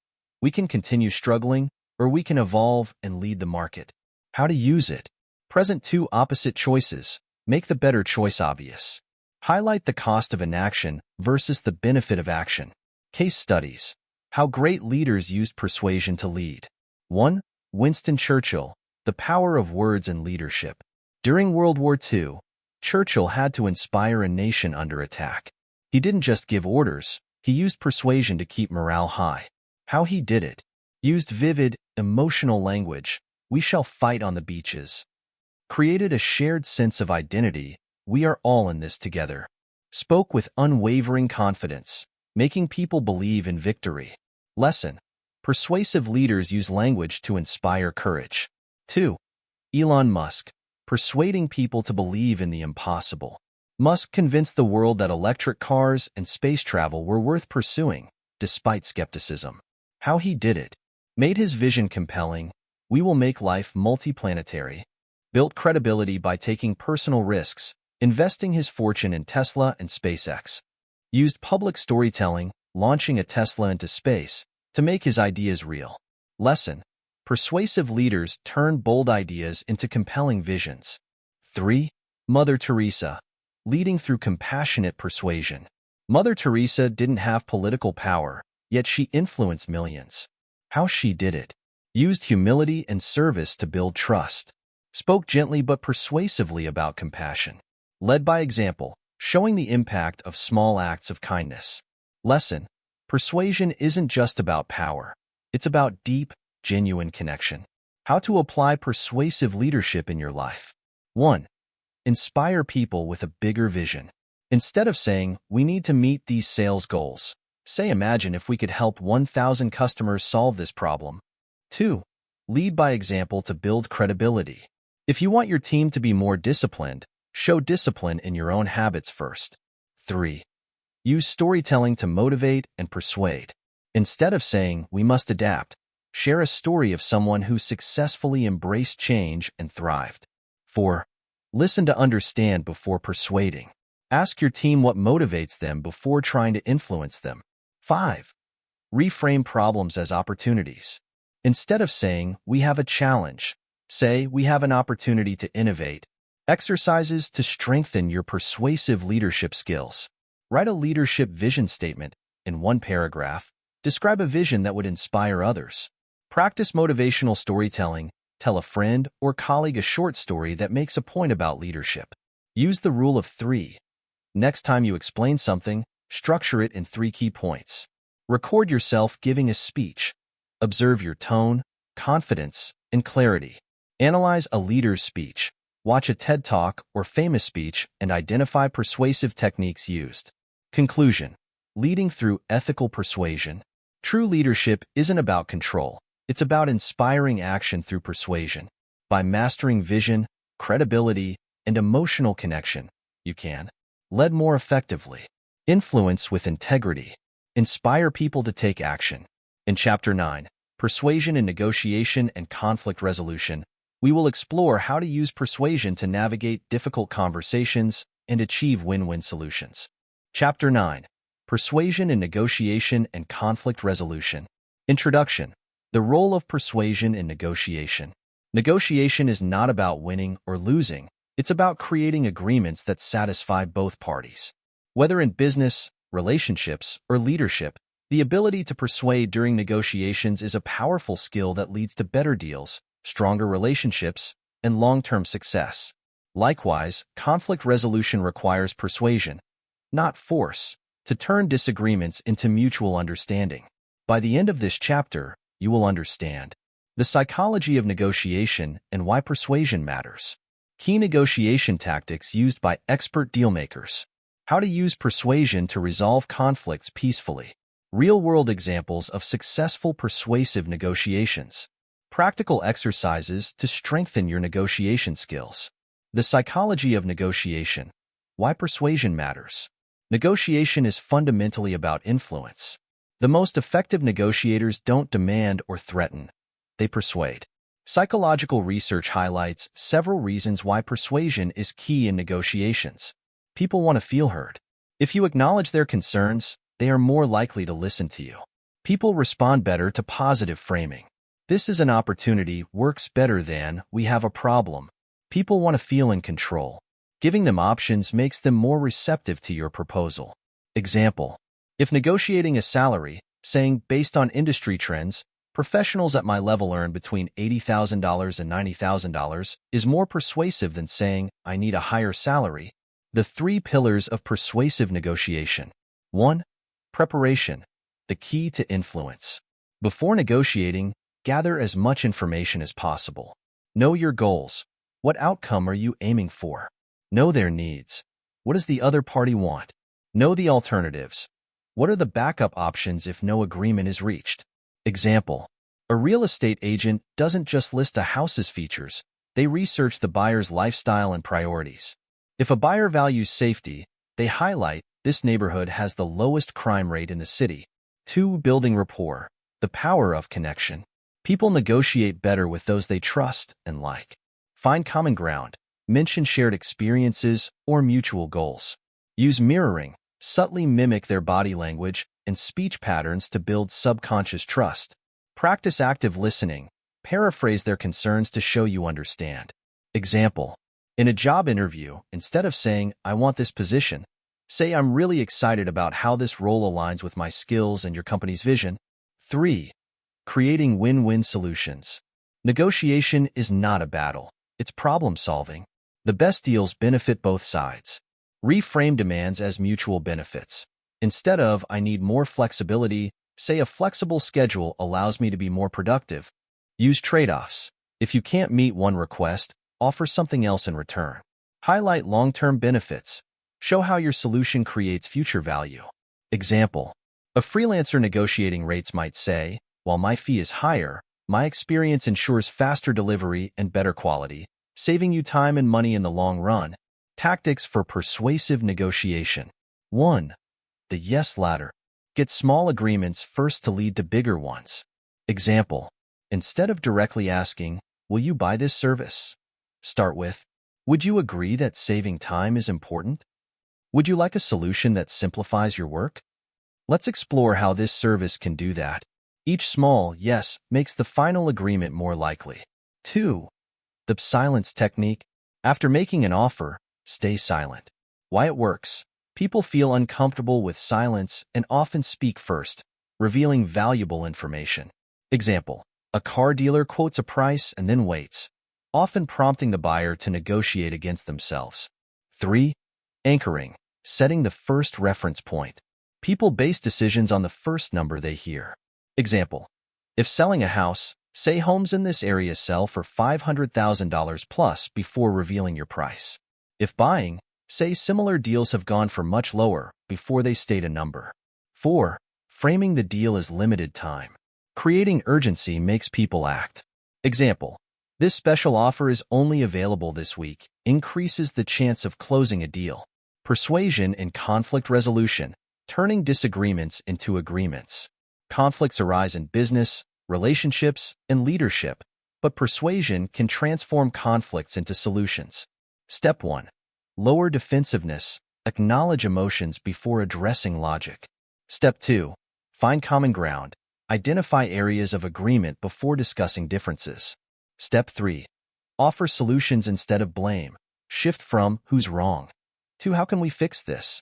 We can continue struggling, or we can evolve and lead the market. How to use it. Present two opposite choices. Make the better choice obvious. Highlight the cost of inaction versus the benefit of action. Case studies. How great leaders used persuasion to lead. 1. Winston Churchill. The power of words in leadership. During World War II, Churchill had to inspire a nation under attack. He didn't just give orders, he used persuasion to keep morale high. How he did it. Used vivid, emotional language. We shall fight on the beaches. Created a shared sense of identity. We are all in this together. Spoke with unwavering confidence, making people believe in victory. Lesson. Persuasive leaders use language to inspire courage. 2. Elon Musk. Persuading people to believe in the impossible. Musk convinced the world that electric cars and space travel were worth pursuing, despite skepticism. How he did it. Made his vision compelling. We will make life multiplanetary. Built credibility by taking personal risks, investing his fortune in Tesla and SpaceX. Used public storytelling, launching a Tesla into space, to make his ideas real. Lesson. Persuasive leaders turn bold ideas into compelling visions. 3. Mother Teresa. Leading through compassionate persuasion. Mother Teresa didn't have political power, yet she influenced millions. How she did it. Used humility and service to build trust. Spoke gently but persuasively about compassion. Led by example, showing the impact of small acts of kindness. Lesson. Persuasion isn't just about power. It's about deep, genuine connection. How to apply persuasive leadership in your life. 1. Inspire people with a bigger vision. Instead of saying, we need to meet these sales goals, say, imagine if we could help 1,000 customers solve this problem. 2. Lead by example to build credibility. If you want your team to be more disciplined, show discipline in your own habits first. 3. Use storytelling to motivate and persuade. Instead of saying, we must adapt, share a story of someone who successfully embraced change and thrived. 4. Listen to understand before persuading. Ask your team what motivates them before trying to influence them. 5. Reframe problems as opportunities. Instead of saying, we have a challenge, say, we have an opportunity to innovate. Exercises to strengthen your persuasive leadership skills. Write a leadership vision statement. In one paragraph, describe a vision that would inspire others. Practice motivational storytelling. Tell a friend or colleague a short story that makes a point about leadership. Use the rule of 3. Next time you explain something, structure it in 3 key points. Record yourself giving a speech. Observe your tone, confidence, and clarity. Analyze a leader's speech. Watch a TED Talk or famous speech and identify persuasive techniques used. Conclusion. Leading through ethical persuasion. True leadership isn't about control. It's about inspiring action through persuasion. By mastering vision, credibility, and emotional connection, you can lead more effectively, influence with integrity, inspire people to take action. In Chapter 9, Persuasion in Negotiation and Conflict Resolution, we will explore how to use persuasion to navigate difficult conversations and achieve win-win solutions. Chapter 9, Persuasion in Negotiation and Conflict Resolution. Introduction. The role of persuasion in negotiation. Negotiation is not about winning or losing. It's about creating agreements that satisfy both parties. Whether in business, relationships, or leadership, the ability to persuade during negotiations is a powerful skill that leads to better deals, stronger relationships, and long-term success. Likewise, conflict resolution requires persuasion, not force, to turn disagreements into mutual understanding. By the end of this chapter, you will understand the psychology of negotiation and why persuasion matters. Key negotiation tactics used by expert dealmakers. How to use persuasion to resolve conflicts peacefully. Real-world examples of successful persuasive negotiations. Practical exercises to strengthen your negotiation skills. The psychology of negotiation. Why persuasion matters. Negotiation is fundamentally about influence. The most effective negotiators don't demand or threaten. They persuade. Psychological research highlights several reasons why persuasion is key in negotiations. People want to feel heard. If you acknowledge their concerns, they are more likely to listen to you. People respond better to positive framing. This is an opportunity works better than we have a problem. People want to feel in control. Giving them options makes them more receptive to your proposal. Example: if negotiating a salary, saying, based on industry trends, professionals at my level earn between $80,000 and $90,000 is more persuasive than saying, I need a higher salary. The 3 pillars of persuasive negotiation. 1. Preparation, the key to influence. Before negotiating, gather as much information as possible. Know your goals. What outcome are you aiming for? Know their needs. What does the other party want? Know the alternatives. What are the backup options if no agreement is reached? Example: a real estate agent doesn't just list a house's features, they research the buyer's lifestyle and priorities. If a buyer values safety, they highlight, this neighborhood has the lowest crime rate in the city. 2. Building rapport, the power of connection. People negotiate better with those they trust and like. Find common ground. Mention shared experiences or mutual goals. Use mirroring. Subtly mimic their body language and speech patterns to build subconscious trust. Practice active listening. Paraphrase their concerns to show you understand. Example: in a job interview, instead of saying, I want this position, say, I'm really excited about how this role aligns with my skills and your company's vision. 3. Creating win-win solutions. Negotiation is not a battle. It's problem solving. The best deals benefit both sides. Reframe demands as mutual benefits. Instead of, I need more flexibility, say, a flexible schedule allows me to be more productive. Use trade-offs. If you can't meet one request, offer something else in return. Highlight long-term benefits. Show how your solution creates future value. Example: a freelancer negotiating rates might say, while my fee is higher, my experience ensures faster delivery and better quality, saving you time and money in the long run. Tactics for persuasive negotiation. 1. The yes ladder. Get small agreements first to lead to bigger ones. Example: instead of directly asking, will you buy this service? Start with, would you agree that saving time is important? Would you like a solution that simplifies your work? Let's explore how this service can do that. Each small yes makes the final agreement more likely. 2. The silence technique. After making an offer, stay silent. Why it works: people feel uncomfortable with silence and often speak first, revealing valuable information. Example: a car dealer quotes a price and then waits, often prompting the buyer to negotiate against themselves. 3. Anchoring, setting the first reference point. People base decisions on the first number they hear. Example: if selling a house, say homes in this area sell for $500,000 plus before revealing your price. If buying, say similar deals have gone for much lower before they state a number. 4. Framing the deal as limited time. Creating urgency makes people act. Example: this special offer is only available this week, increases the chance of closing a deal. Persuasion and conflict resolution, turning disagreements into agreements. Conflicts arise in business, relationships, and leadership, but persuasion can transform conflicts into solutions. Step 1. Lower defensiveness. Acknowledge emotions before addressing logic. Step 2. Find common ground. Identify areas of agreement before discussing differences. Step 3. Offer solutions instead of blame. Shift from who's wrong to how can we fix this?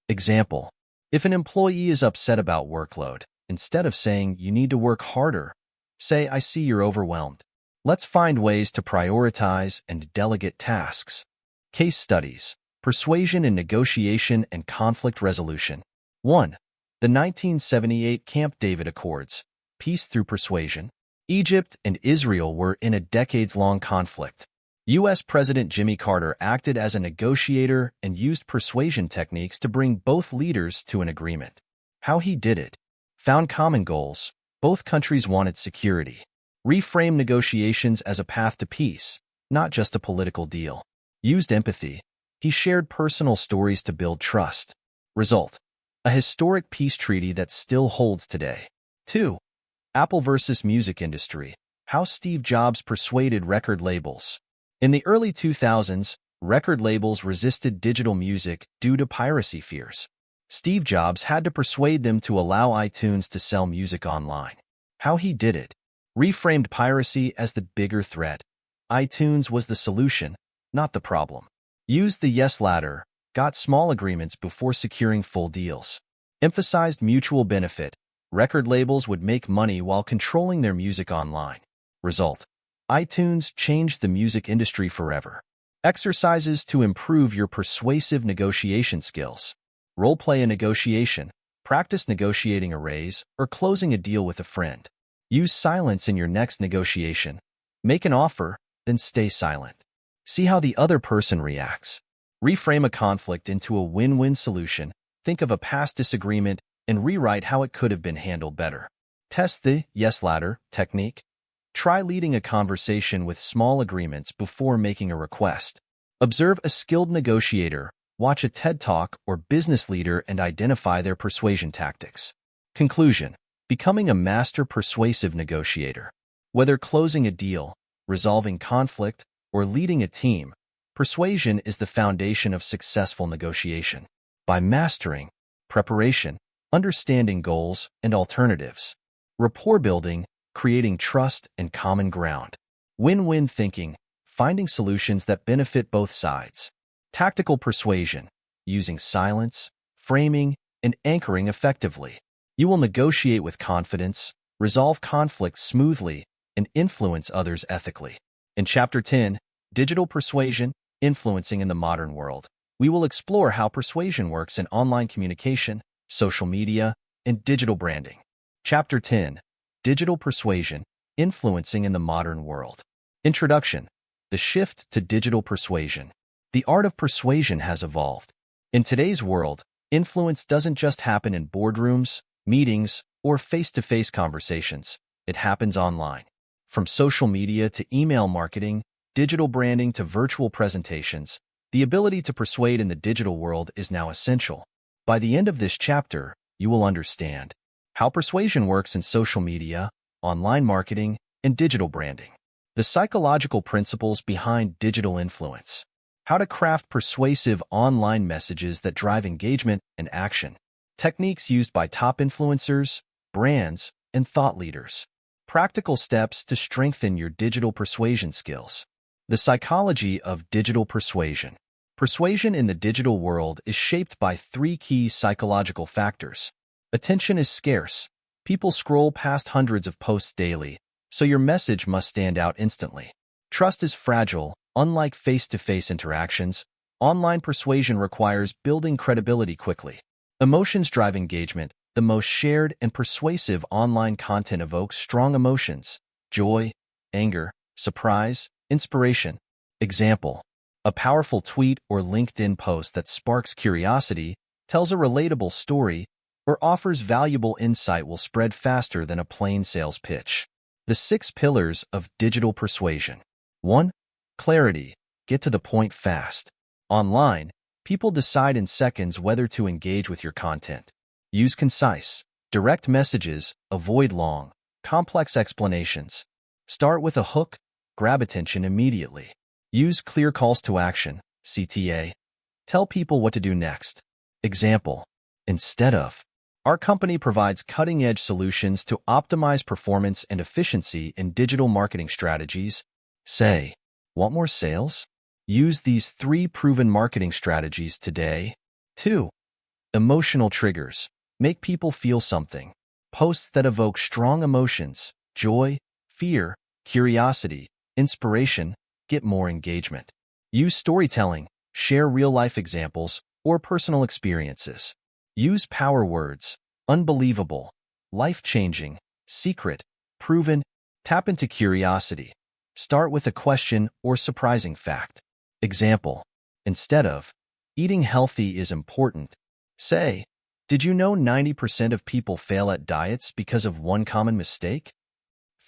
Example: if an employee is upset about workload, instead of saying you need to work harder, say, I see you're overwhelmed. Let's find ways to prioritize and delegate tasks. Case studies: persuasion in negotiation and conflict resolution. 1. The 1978 Camp David Accords, peace through persuasion. Egypt and Israel were in a decades-long conflict. U.S. President Jimmy Carter acted as a negotiator and used persuasion techniques to bring both leaders to an agreement. How he did it: found common goals. Both countries wanted security. Reframed negotiations as a path to peace, not just a political deal. Used empathy. He shared personal stories to build trust. Result: a historic peace treaty that still holds today. 2. Apple versus music industry. How Steve Jobs persuaded record labels. In the early 2000s, record labels resisted digital music due to piracy fears. Steve Jobs had to persuade them to allow iTunes to sell music online. How he did it: reframed piracy as the bigger threat. iTunes was the solution, not the problem. Used the yes ladder, got small agreements before securing full deals. Emphasized mutual benefit. Record labels would make money while controlling their music online. Result: iTunes changed the music industry forever. Exercises to improve your persuasive negotiation skills. Role-play a negotiation. Practice negotiating a raise or closing a deal with a friend. Use silence in your next negotiation. Make an offer, then stay silent. See how the other person reacts. Reframe a conflict into a win-win solution. Think of a past disagreement and rewrite how it could have been handled better. Test the yes ladder technique. Try leading a conversation with small agreements before making a request. Observe a skilled negotiator. Watch a TED Talk or business leader and identify their persuasion tactics. Conclusion: becoming a master persuasive negotiator. Whether closing a deal, resolving conflict, or leading a team, persuasion is the foundation of successful negotiation. By mastering preparation, understanding goals and alternatives, rapport building, creating trust and common ground, win-win thinking, finding solutions that benefit both sides, tactical persuasion, using silence, framing, and anchoring effectively, you will negotiate with confidence, resolve conflicts smoothly, and influence others ethically. In Chapter 10, Digital Persuasion, Influencing in the Modern World, we will explore how persuasion works in online communication, social media, and digital branding. Chapter 10, Digital Persuasion, Influencing in the Modern World. Introduction: the shift to digital persuasion. The art of persuasion has evolved. In today's world, influence doesn't just happen in boardrooms, meetings, or face-to-face conversations. It happens online. From social media to email marketing, digital branding to virtual presentations, the ability to persuade in the digital world is now essential. By the end of this chapter, you will understand how persuasion works in social media, online marketing, and digital branding, the psychological principles behind digital influence, how to craft persuasive online messages that drive engagement and action, techniques used by top influencers, brands, and thought leaders, practical steps to strengthen your digital persuasion skills. The psychology of digital persuasion. Persuasion in the digital world is shaped by three key psychological factors. Attention is scarce. People scroll past hundreds of posts daily, so your message must stand out instantly. Trust is fragile. Unlike face-to-face interactions, online persuasion requires building credibility quickly. Emotions drive engagement. The most shared and persuasive online content evokes strong emotions: joy, anger, surprise, inspiration. Example: a powerful tweet or LinkedIn post that sparks curiosity, tells a relatable story, or offers valuable insight will spread faster than a plain sales pitch. The 6 pillars of digital persuasion. 1. Clarity. Get to the point fast. Online, people decide in seconds whether to engage with your content. Use concise, direct messages. Avoid long, complex explanations. Start with a hook. Grab attention immediately. Use clear calls to action, CTA. Tell people what to do next. Example: instead of, our company provides cutting-edge solutions to optimize performance and efficiency in digital marketing strategies. Say, want more sales? Use these 3 proven marketing strategies today. 2. Emotional triggers. Make people feel something. Posts that evoke strong emotions: joy, fear, curiosity, inspiration. Get more engagement. Use storytelling. Share real-life examples or personal experiences. Use power words: unbelievable, life-changing, secret, proven. Tap into curiosity. Start with a question or surprising fact. Example: instead of, eating healthy is important, say, did you know 90% of people fail at diets because of one common mistake?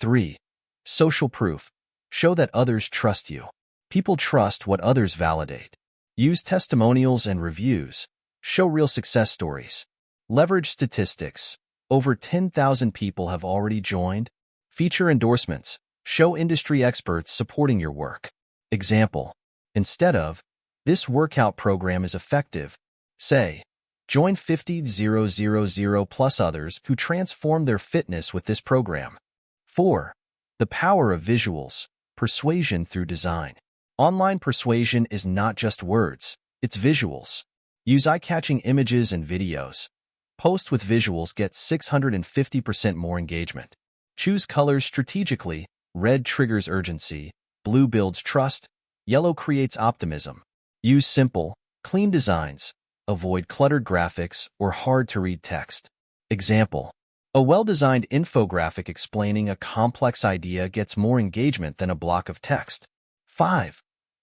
3. Social proof. Show that others trust you. People trust what others validate. Use testimonials and reviews. Show real success stories. Leverage statistics. Over 10,000 people have already joined. Feature endorsements. Show industry experts supporting your work. Example: instead of, this workout program is effective, say, Join 50,000 plus others who transform their fitness with this program. 4. The power of visuals, persuasion through design. Online persuasion is not just words, it's visuals. Use eye-catching images and videos. Post with visuals get 650% more engagement. Choose colors strategically. Red triggers urgency, blue builds trust, yellow creates optimism. Use simple, clean designs. Avoid cluttered graphics or hard-to-read text. Example: a well-designed infographic explaining a complex idea gets more engagement than a block of text. 5.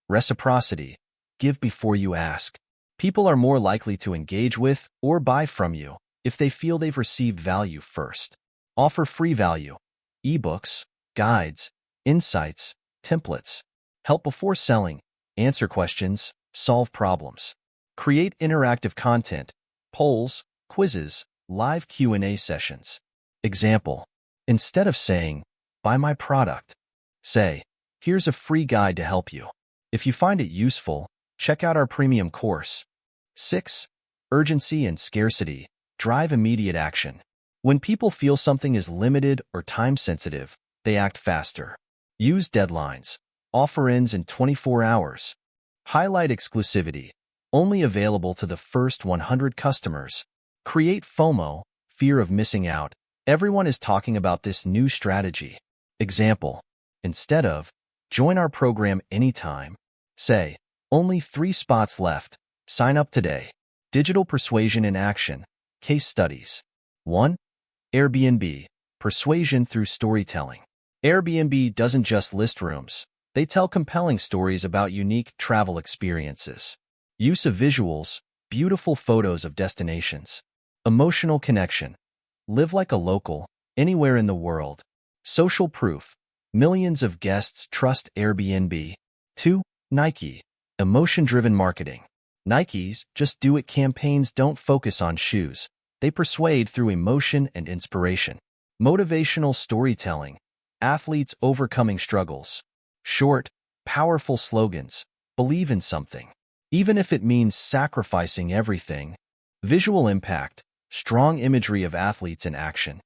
Reciprocity. Give before you ask. People are more likely to engage with or buy from you if they feel they've received value first. Offer free value. Ebooks, guides, insights, templates. Help before selling. Answer questions. Solve problems. Create interactive content. Polls, quizzes, live Q&A sessions. Example: instead of saying, "Buy my product," say, "Here's a free guide to help you. If you find it useful, check out our premium course." 6. Urgency and scarcity. Drive immediate action. When people feel something is limited or time-sensitive, they act faster. Use deadlines. Offer ends in 24 hours. Highlight exclusivity. Only available to the first 100 customers. Create FOMO, fear of missing out. Everyone is talking about this new strategy. Example: instead of, "Join our program anytime," say, "Only 3 spots left. Sign up today." Digital persuasion in action. Case studies. 1. Airbnb. Persuasion through storytelling. Airbnb doesn't just list rooms. They tell compelling stories about unique travel experiences. Use of visuals, beautiful photos of destinations. Emotional connection. Live like a local, anywhere in the world. Social proof. Millions of guests trust Airbnb. 2. Nike. Emotion-driven marketing. Nike's Just Do It campaigns don't focus on shoes. They persuade through emotion and inspiration. Motivational storytelling. Athletes overcoming struggles. Short, powerful slogans. Believe in something, even if it means sacrificing everything. Visual impact. Strong imagery of athletes in action.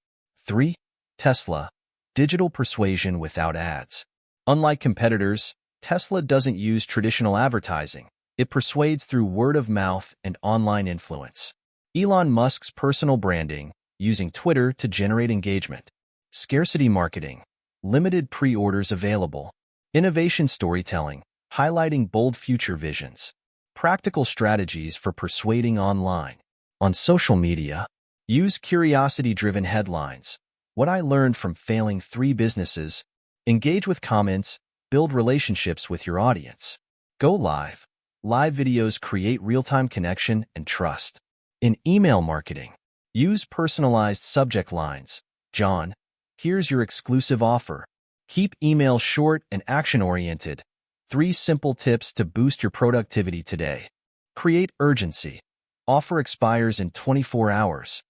3. Tesla. Digital persuasion without ads. Unlike competitors, Tesla doesn't use traditional advertising. It persuades through word of mouth and online influence. Elon Musk's personal branding, using Twitter to generate engagement. Scarcity marketing. Limited pre-orders available. Innovation storytelling, highlighting bold future visions. Practical strategies for persuading online. On social media, use curiosity-driven headlines. What I learned from failing 3 businesses. Engage with comments, build relationships with your audience. Go live. Live videos create real-time connection and trust. In email marketing, use personalized subject lines. "John, here's your exclusive offer." Keep emails short and action-oriented. 3 simple tips to boost your productivity today. Create urgency. Offer expires in 24 hours.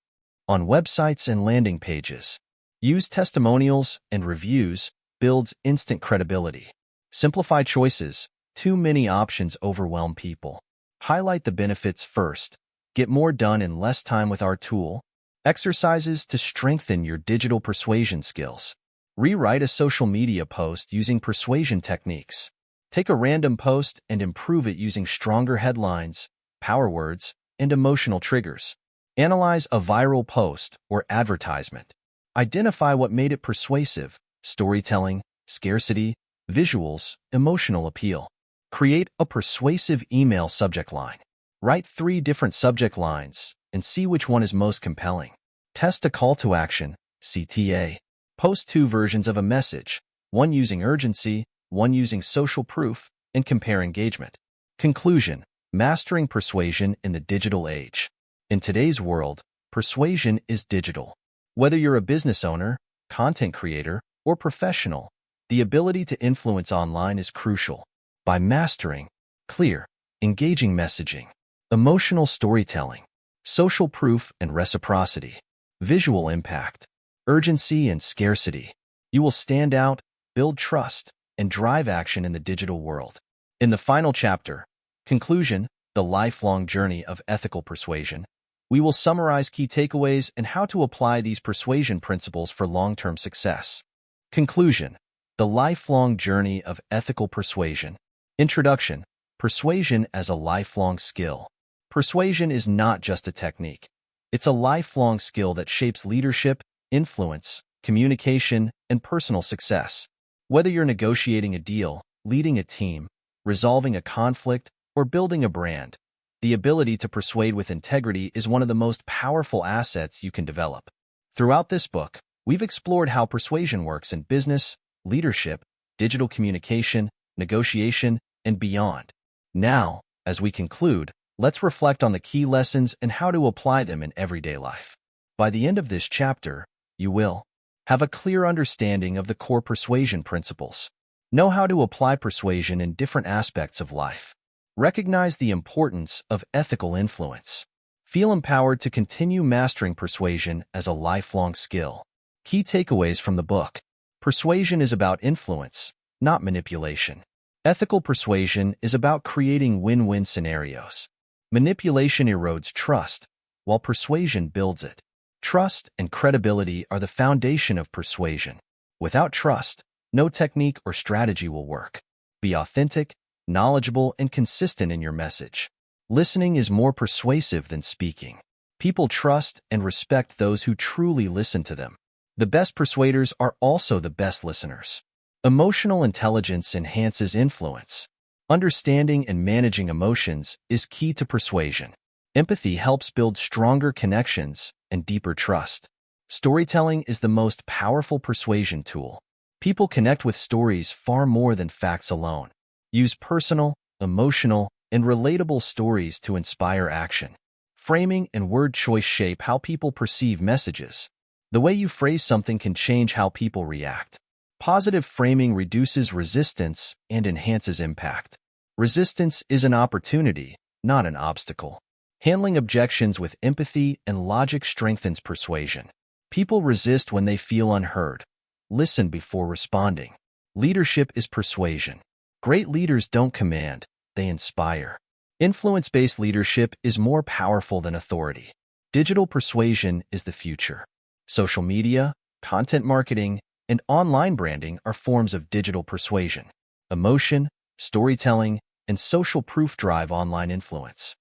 On websites and landing pages, use testimonials and reviews. Builds instant credibility. Simplify choices. Too many options overwhelm people. Highlight the benefits first. Get more done in less time with our tool. Exercises to strengthen your digital persuasion skills. Rewrite a social media post using persuasion techniques. Take a random post and improve it using stronger headlines, power words, and emotional triggers. Analyze a viral post or advertisement. Identify what made it persuasive: storytelling, scarcity, visuals, emotional appeal. Create a persuasive email subject line. Write 3 different subject lines and see which one is most compelling. Test a call to action, CTA. Post 2 versions of a message, one using urgency, one using social proof, and compare engagement. Conclusion: mastering persuasion in the digital age. In today's world, persuasion is digital. Whether you're a business owner, content creator, or professional, the ability to influence online is crucial. By mastering clear, engaging messaging, emotional storytelling, social proof and reciprocity, visual impact, urgency and scarcity, you will stand out, build trust, and drive action in the digital world. In the final chapter, conclusion, the lifelong journey of ethical persuasion, We will summarize key takeaways and how to apply these persuasion principles for long-term success. Conclusion: the lifelong journey of ethical persuasion. Introduction: persuasion as a lifelong skill. Persuasion is not just a technique. It's a lifelong skill that shapes leadership, influence, communication, and personal success. Whether you're negotiating a deal, leading a team, resolving a conflict, or building a brand, the ability to persuade with integrity is one of the most powerful assets you can develop. Throughout this book, we've explored how persuasion works in business, leadership, digital communication, negotiation, and beyond. Now, as we conclude, let's reflect on the key lessons and how to apply them in everyday life. By the end of this chapter, you will have a clear understanding of the core persuasion principles, know how to apply persuasion in different aspects of life, recognize the importance of ethical influence, feel empowered to continue mastering persuasion as a lifelong skill. Key takeaways from the book: persuasion is about influence, not manipulation. Ethical persuasion is about creating win-win scenarios. Manipulation erodes trust, while persuasion builds it. Trust and credibility are the foundation of persuasion. Without trust, no technique or strategy will work. Be authentic, knowledgeable, and consistent in your message. Listening is more persuasive than speaking. People trust and respect those who truly listen to them. The best persuaders are also the best listeners. Emotional intelligence enhances influence. Understanding and managing emotions is key to persuasion. Empathy helps build stronger connections and deeper trust. Storytelling is the most powerful persuasion tool. People connect with stories far more than facts alone. Use personal, emotional, and relatable stories to inspire action. Framing and word choice shape how people perceive messages. The way you phrase something can change how people react. Positive framing reduces resistance and enhances impact. Resistance is an opportunity, not an obstacle. Handling objections with empathy and logic strengthens persuasion. People resist when they feel unheard. Listen before responding. Leadership is persuasion. Great leaders don't command, they inspire. Influence-based leadership is more powerful than authority. Digital persuasion is the future. Social media, content marketing, and online branding are forms of digital persuasion. Emotion, storytelling, and social proof drive online influence.